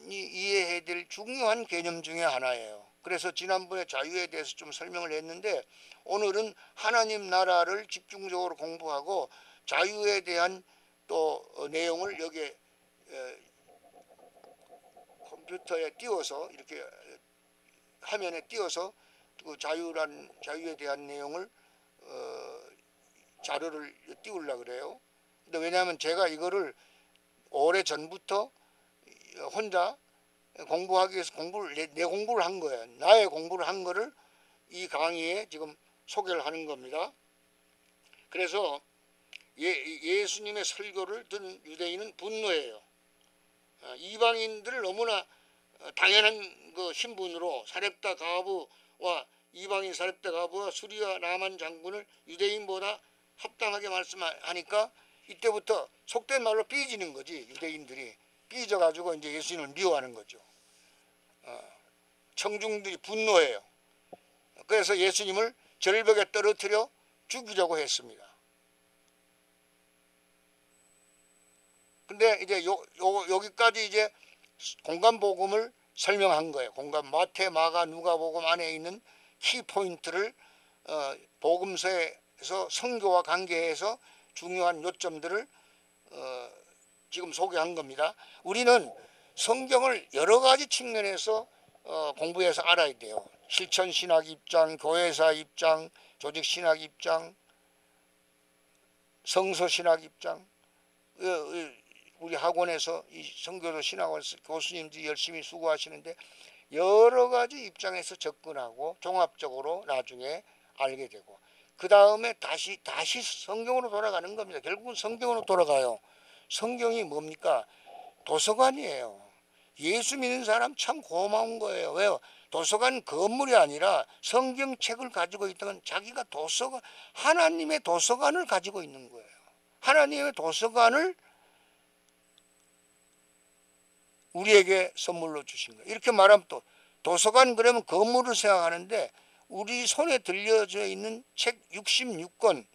이해해야 될 중요한 개념 중에 하나예요. 그래서 지난번에 자유에 대해서 좀 설명을 했는데 오늘은 하나님 나라를 집중적으로 공부하고 자유에 대한 또 내용을 여기에 컴퓨터에 띄워서 이렇게 화면에 띄워서 그 자유에 대한 내용을 자료를 띄우려고 그래요. 근데 왜냐하면 제가 이거를 오래 전부터 혼자 공부하기 위해서 내 공부를 한 거예요. 나의 공부를 한 거를 이 강의에 지금 소개를 하는 겁니다. 그래서 예수님의 설교를 듣는 유대인은 분노해요. 이방인들을 너무나 당연한 그 신분으로 사렙다 가부와 이방인 사렙다 가부와 수리와 나만 장군을 유대인보다 합당하게 말씀하니까 이때부터 속된 말로 삐지는 거지. 유대인들이 삐져가지고 이제 예수님을 미워하는 거죠. 청중들이 분노해요. 그래서 예수님을 절벽에 떨어뜨려 죽이려고 했습니다. 근데 이제 여기까지 이제 공간복음을 설명한 거예요. 공간 마태, 마가, 누가복음 안에 있는 키포인트를 복음서에서 성교와 관계해서 중요한 요점들을 지금 소개한 겁니다. 우리는 성경을 여러 가지 측면에서 공부해서 알아야 돼요. 실천신학 입장, 교회사 입장, 조직신학 입장, 성서신학 입장. 우리 학원에서 이 성교도 신학원 교수님들이 열심히 수고하시는데 여러 가지 입장에서 접근하고 종합적으로 나중에 알게 되고 그 다음에 다시 성경으로 돌아가는 겁니다. 결국은 성경으로 돌아가요. 성경이 뭡니까? 도서관이에요. 예수 믿는 사람 참 고마운 거예요. 왜요? 도서관 건물이 아니라 성경책을 가지고 있다면 자기가 하나님의 도서관을 가지고 있는 거예요. 하나님의 도서관을 우리에게 선물로 주신 거예요. 이렇게 말하면 또 도서관 그러면 건물을 생각하는데 우리 손에 들려져 있는 책 66권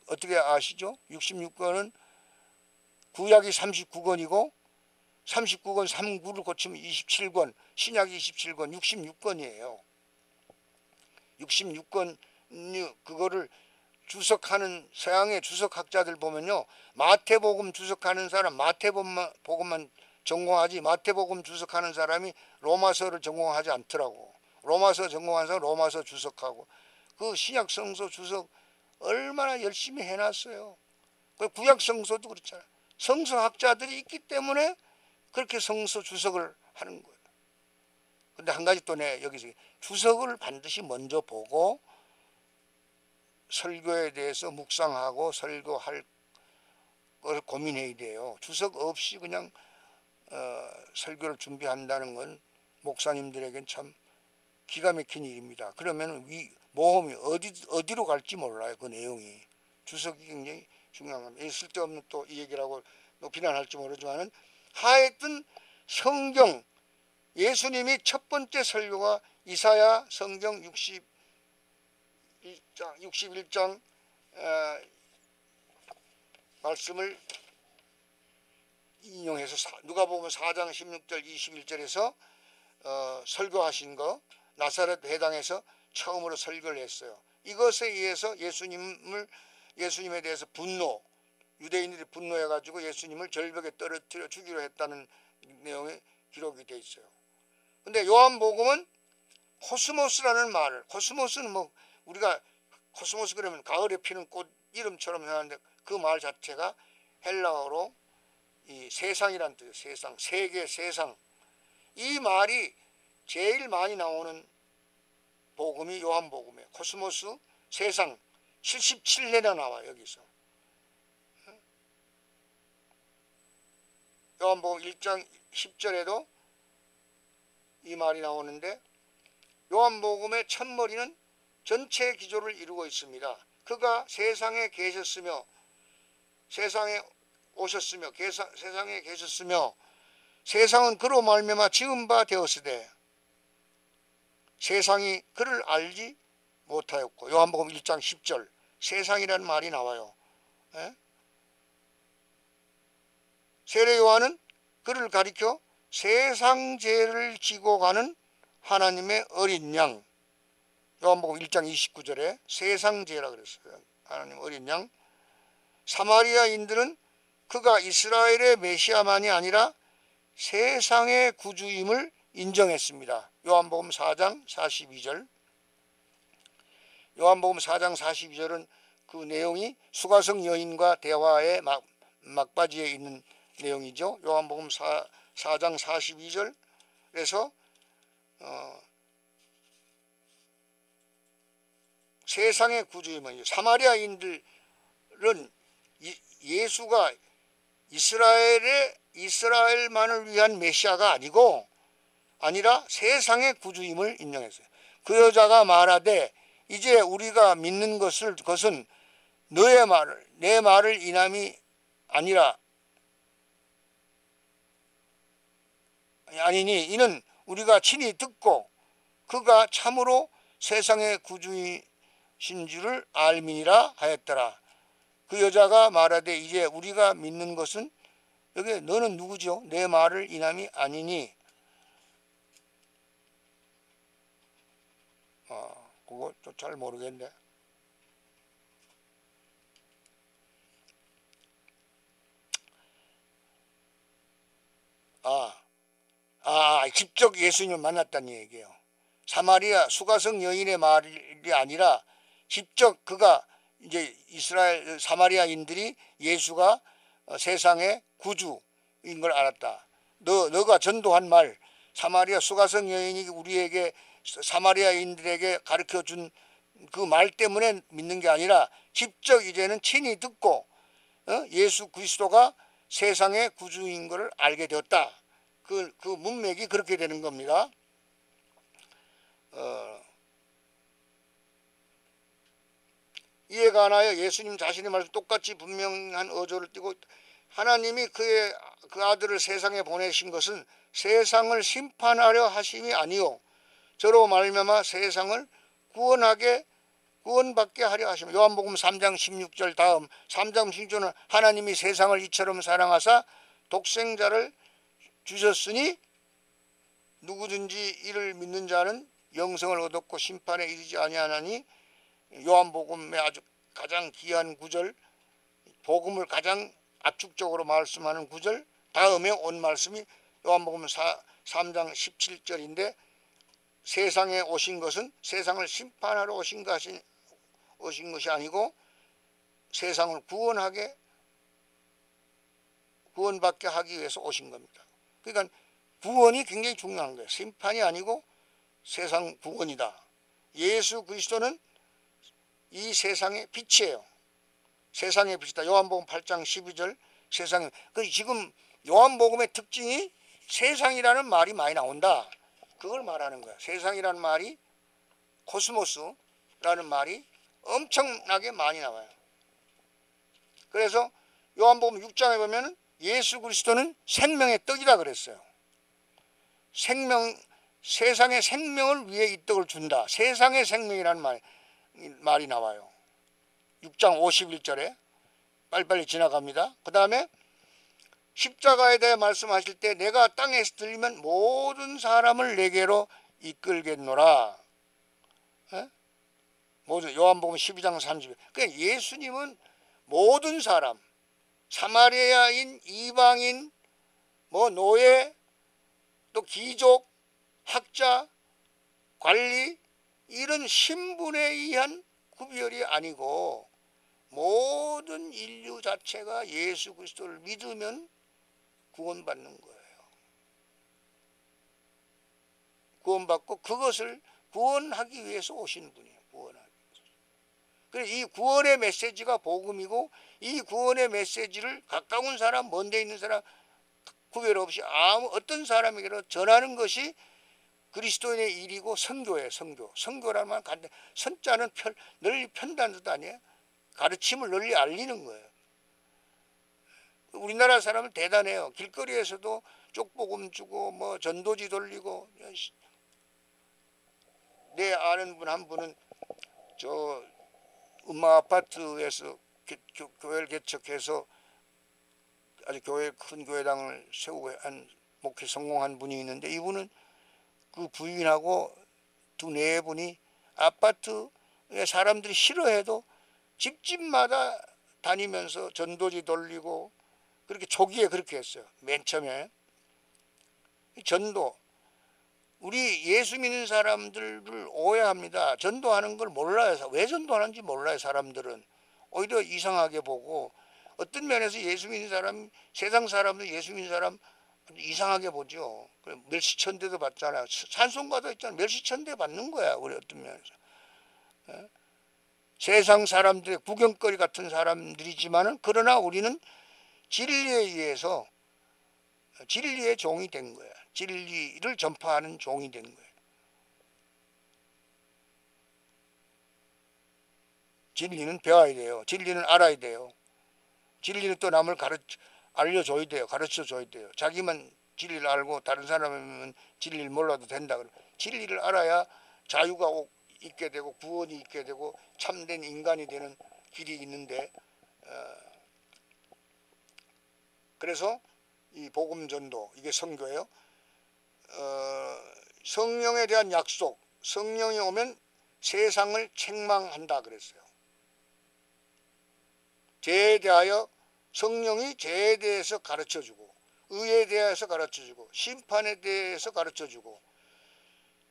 어떻게 아시죠? 66권은 구약이 39권이고 39권 3구를 고치면 27권, 신약이 27권, 66권이에요. 66권 그거를 주석하는 서양의 주석학자들 보면요. 마태복음 주석하는 사람 마태복음만 전공하지 마태복음 주석하는 사람이 로마서를 전공하지 않더라고. 로마서 전공한 사람 로마서 주석하고 그 신약 성서 주석 얼마나 열심히 해놨어요. 그 구약 성서도 그렇잖아요. 성서학자들이 있기 때문에 그렇게 성서 주석을 하는 거예요. 근데 한 가지 또 여기서 주석을 반드시 먼저 보고 설교에 대해서 묵상하고 설교할 걸 고민해야 돼요. 주석 없이 그냥 설교를 준비한다는 건 목사님들에겐 참 기가 막힌 일입니다. 그러면 모험이 어디로 갈지 몰라요. 그 내용이. 주석이 굉장히 중요한 겁니다. 쓸데없는 또 이 얘기를 하고 또 비난할지 모르지만은 하여튼 성경 예수님이 첫 번째 설교가 이사야 성경 61장 말씀을 인용해서 누가복음 4장 16절 21절에서 설교하신 거 나사렛 회당에서 처음으로 설교를 했어요. 이것에 의해서 예수님에 대해서 유대인들이 분노해가지고 예수님을 절벽에 떨어뜨려 죽이려 했다는 내용이 기록이 되어 있어요. 근데 요한복음은 코스모스라는 말을, 코스모스는 뭐 우리가 코스모스 그러면 가을에 피는 꽃 이름처럼 생각하는데 그 말 자체가 헬라어로 이 세상이란 뜻이에요. 세상, 세계, 세상. 이 말이 제일 많이 나오는 복음이 요한복음이에요. 코스모스, 세상 77회나 나와요. 여기서. 요한복음 1장 10절에도 이 말이 나오는데 요한복음의 첫머리는 전체 기조를 이루고 있습니다. 그가 세상에 계셨으며 세상에 오셨으며 세상에 계셨으며 세상은 그로 말미암아 지은 바 되었으되 세상이 그를 알지 못하였고 요한복음 1장 10절 세상이라는 말이 나와요. 세례 요한은 그를 가리켜 세상 죄를 지고 가는 하나님의 어린 양 요한복음 1장 29절에 세상 죄라 그랬어요. 하나님 어린 양. 사마리아인들은 그가 이스라엘의 메시아만이 아니라 세상의 구주임을 인정했습니다. 요한복음 4장 42절. 요한복음 4장 42절은 그 내용이 수가성 여인과 대화의 막바지에 있는 내용이죠. 요한복음 4장 42절에서 세상의 구주임은 사마리아인들은 예수가 이스라엘만을 위한 메시아가 아니라 세상의 구주임을 인정했어요. 그 여자가 말하되 이제 우리가 믿는 것은 내 말을 인함이 아니니 이는 우리가 친히 듣고 그가 참으로 세상의 구주이신 줄을 알미니라 하였더라. 그 여자가 말하되 이제 우리가 믿는 것은 여기 너는 누구죠? 내 말을 인함이 아니니 그거 잘 모르겠네. 직접 예수님을 만났다는 얘기예요. 사마리아 수가성 여인의 말이 아니라 직접 그가 이제 이스라엘 사마리아인들이 예수가 세상의 구주인 걸 알았다. 너가 전도한 말 사마리아 수가성 여인이 우리에게 사마리아인들에게 가르쳐 준 그 말 때문에 믿는 게 아니라 직접 이제는 친히 듣고 예수 그리스도가 세상의 구주인 것을 알게 되었다. 그 문맥이 그렇게 되는 겁니다. 이에 관하여 예수님 자신의 말씀 똑같이 분명한 어조를 띠고 하나님이 그 아들을 세상에 보내신 것은 세상을 심판하려 하심이 아니요 저로 말미암아 세상을 구원받게 하려 하시며 요한복음 3장 16절 다음 3장 16절은 하나님이 세상을 이처럼 사랑하사 독생자를 주셨으니 누구든지 이를 믿는 자는 영생을 얻었고 심판에 이르지 아니하나니 요한복음의 아주 가장 귀한 구절 복음을 가장 압축적으로 말씀하는 구절 다음에 온 말씀이 요한복음 3장 17절인데 세상에 오신 것은 세상을 심판하러 오신 것이 아니고 세상을 구원받게 하기 위해서 오신 겁니다. 그러니까 구원이 굉장히 중요한 거예요. 심판이 아니고 세상 구원이다. 예수 그리스도는 이 세상의 빛이에요. 세상의 빛이다. 요한복음 8장 12절 세상에. 지금 요한복음의 특징이 세상이라는 말이 많이 나온다. 그걸 말하는 거야. 세상이라는 말이 코스모스라는 말이 엄청나게 많이 나와요. 그래서 요한복음 6장에 보면 예수 그리스도는 생명의 떡이다 그랬어요. 세상의 생명을 위해 이 떡을 준다. 세상의 생명이라는 말이 나와요. 6장 51절에 빨리빨리 지나갑니다. 그 다음에 십자가에 대해 말씀하실 때 내가 땅에서 들리면 모든 사람을 내게로 이끌겠노라. 모든 요한복음 12장 30절. 그러니까 예수님은 모든 사람, 사마리아인, 이방인, 노예, 또 귀족, 학자, 관리 이런 신분에 의한 구별이 아니고 모든 인류 자체가 예수 그리스도를 믿으면 구원받는 거예요. 구원받고 그것을 구원하기 위해서 오신 분이에요. 구원하기 위해서. 그래서 이 구원의 메시지가 복음이고 이 구원의 메시지를 가까운 사람, 먼데 있는 사람 구별 없이 어떤 사람에게나 전하는 것이 그리스도인의 일이고 선교예요. 선교라는 말은 간단히 선자는 널리 편다는 뜻 아니에요. 가르침을 널리 알리는 거예요. 우리나라 사람은 대단해요. 길거리에서도 쪽복음 주고 전도지 돌리고. 내 아는 분 한 분은 저 음마 아파트에서 교회를 개척해서 아주 큰 교회당을 세우고 한 목회 성공한 분이 있는데 이분은 그 부인하고 네 분이 아파트에 사람들이 싫어해도 집집마다 다니면서 전도지 돌리고 그렇게 초기에 그렇게 했어요. 맨 처음에. 전도. 우리 예수 믿는 사람들을 오해합니다. 전도하는 걸 몰라요. 왜 전도하는지 몰라요. 사람들은. 오히려 이상하게 보고 어떤 면에서 예수 믿는 사람, 세상 사람들 예수 믿는 사람 이상하게 보죠. 멸시천대도 받잖아요. 찬송가도 있잖아요. 멸시천대 받는 거야. 우리 어떤 면에서. 세상 사람들의 구경거리 같은 사람들이지만은 그러나 우리는 진리에 의해서 진리의 종이 된 거야. 진리를 전파하는 종이 된 거예요. 진리는 배워야 돼요. 진리는 알아야 돼요. 진리는 또 남을 알려줘야 돼요. 가르쳐줘야 돼요. 자기만 진리를 알고 다른 사람은 진리를 몰라도 된다. 진리를 알아야 자유가 있게 되고 구원이 있게 되고 참된 인간이 되는 길이 있는데 그래서 이 복음 전도 이게 선교예요. 성령에 대한 약속, 성령이 오면 세상을 책망한다 그랬어요. 죄에 대하여 성령이 죄에 대해서 가르쳐주고 의에 대해서 가르쳐주고 심판에 대해서 가르쳐주고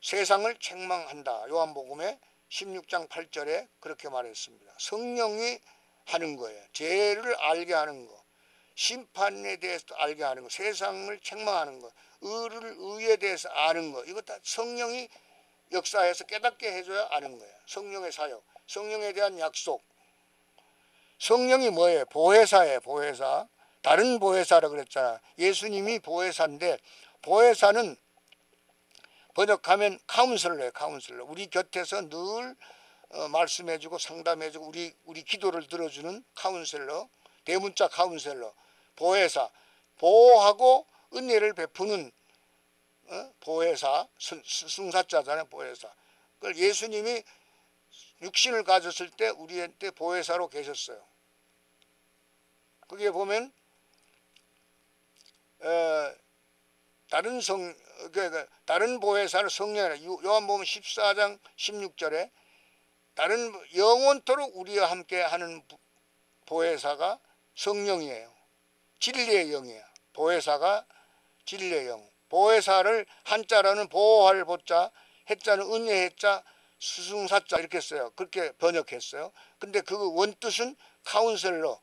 세상을 책망한다. 요한복음의 16장 8절에 그렇게 말했습니다. 성령이 하는 거예요. 죄를 알게 하는 거, 심판에 대해서 알게 하는 거, 세상을 책망하는 거, 의에 대해서 아는 거, 이거 다 성령이 역사해서 깨닫게 해줘야 아는 거예요. 성령의 사역, 성령에 대한 약속. 성령이 뭐예요? 보혜사예요. 보혜사. 다른 보혜사라 그랬잖아. 예수님이 보혜사인데 보혜사는 번역하면 카운슬러예요. 카운슬러. 우리 곁에서 늘 말씀해주고 상담해주고 우리 기도를 들어주는 카운슬러. 대문자 카운슬러. 보혜사. 보호하고 은혜를 베푸는 보혜사. 승사자잖아요. 보혜사. 그걸 예수님이 육신을 가졌을 때 우리한테 보혜사로 계셨어요. 거기에 보면 다른 보혜사는 성령이라. 요한복음 14장 16절에 다른 영원토록 우리와 함께 하는 보혜사가 성령이에요. 진리의 영이에요. 보혜사가 진리의 영. 보혜사를 한자로는 보호할 보자, 해자는 은혜 해자, 스승사자 이렇게 써요. 그렇게 번역했어요. 근데 그 원뜻은 카운셀러,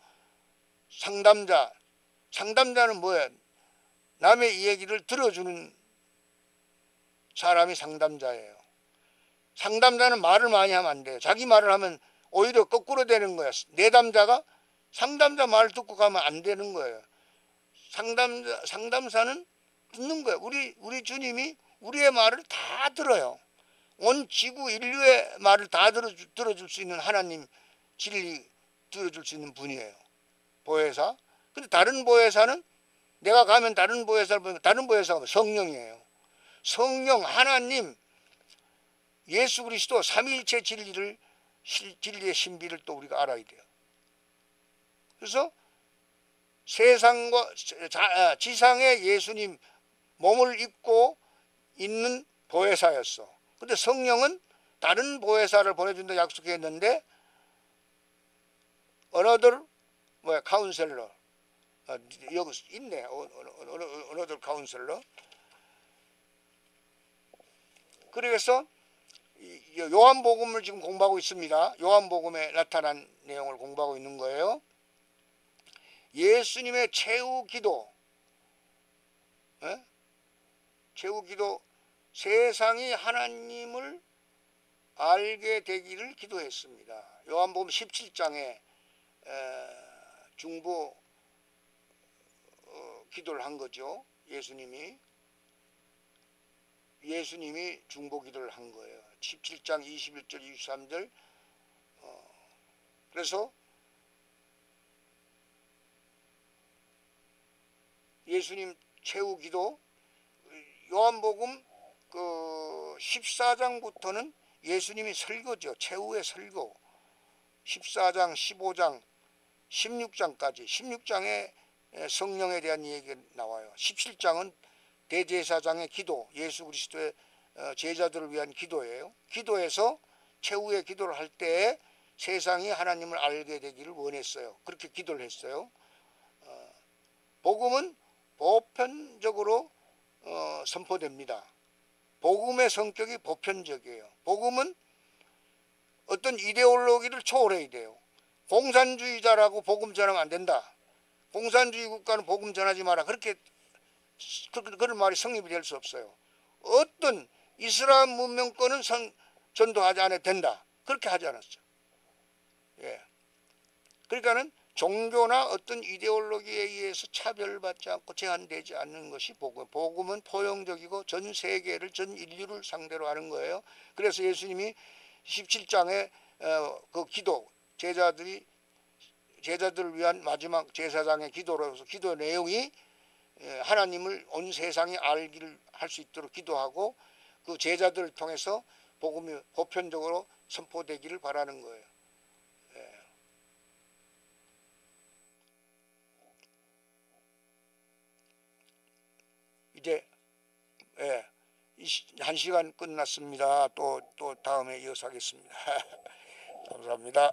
상담자. 상담자는 뭐예요? 남의 이야기를 들어주는 사람이 상담자예요. 상담자는 말을 많이 하면 안 돼요. 자기 말을 하면 오히려 거꾸로 되는 거야. 내담자가 상담자 말 듣고 가면 안 되는 거예요. 상담사는 듣는 거예요. 우리 주님이 우리의 말을 다 들어요. 온 지구 인류의 말을 다 들어줄 수 있는 하나님 진리 들어줄 수 있는 분이에요. 보혜사. 근데 다른 보혜사는 내가 가면 다른 보혜사를 보면 다른 보혜사가 성령이에요. 성령 하나님 예수 그리스도 삼위일체 진리의 신비를 또 우리가 알아야 돼요. 그래서 세상과 지상에 예수님 몸을 입고 있는 보혜사였어. 근데 성령은 다른 보혜사를 보내준다 약속했는데 another 카운셀러 여기 있네. another 카운셀러. 그래서 요한복음을 지금 공부하고 있습니다. 요한복음에 나타난 내용을 공부하고 있는 거예요. 예수님의 최후 기도, 최후 기도, 세상이 하나님을 알게 되기를 기도했습니다. 요한복음 17장에 중보 기도를 한 거죠. 예수님이 중보 기도를 한 거예요. 17장 21절 23절. 그래서 예수님 최후 기도, 요한복음 14장부터는 예수님이 설교죠. 최후의 설교. 14장, 15장, 16장까지. 16장에 성령에 대한 얘기가 나와요. 17장은 대제사장의 기도, 예수 그리스도의 제자들을 위한 기도예요. 기도에서 최후의 기도를 할 때 세상이 하나님을 알게 되기를 원했어요. 그렇게 기도를 했어요. 복음은 보편적으로 선포됩니다. 복음의 성격이 보편적이에요. 복음은 어떤 이데올로기를 초월해야 돼요. 공산주의자라고 복음 전하면 안 된다. 공산주의 국가는 복음 전하지 마라. 그런 말이 성립이 될 수 없어요. 어떤 이슬람 문명권은 전도하지 않아도 된다. 그렇게 하지 않았죠. 예. 그러니까는 종교나 어떤 이데올로기에 의해서 차별받지 않고 제한되지 않는 것이 복음. 복음은 포용적이고 전 세계를, 전 인류를 상대로 하는 거예요. 그래서 예수님이 17장에 그 기도, 제자들을 위한 마지막 제사장의 기도로서 기도 내용이 하나님을 온 세상이 알기를 할 수 있도록 기도하고 그 제자들을 통해서 복음이 보편적으로 선포되기를 바라는 거예요. 이제 1시간 끝났습니다. 또 다음에 이어서 하겠습니다. 감사합니다.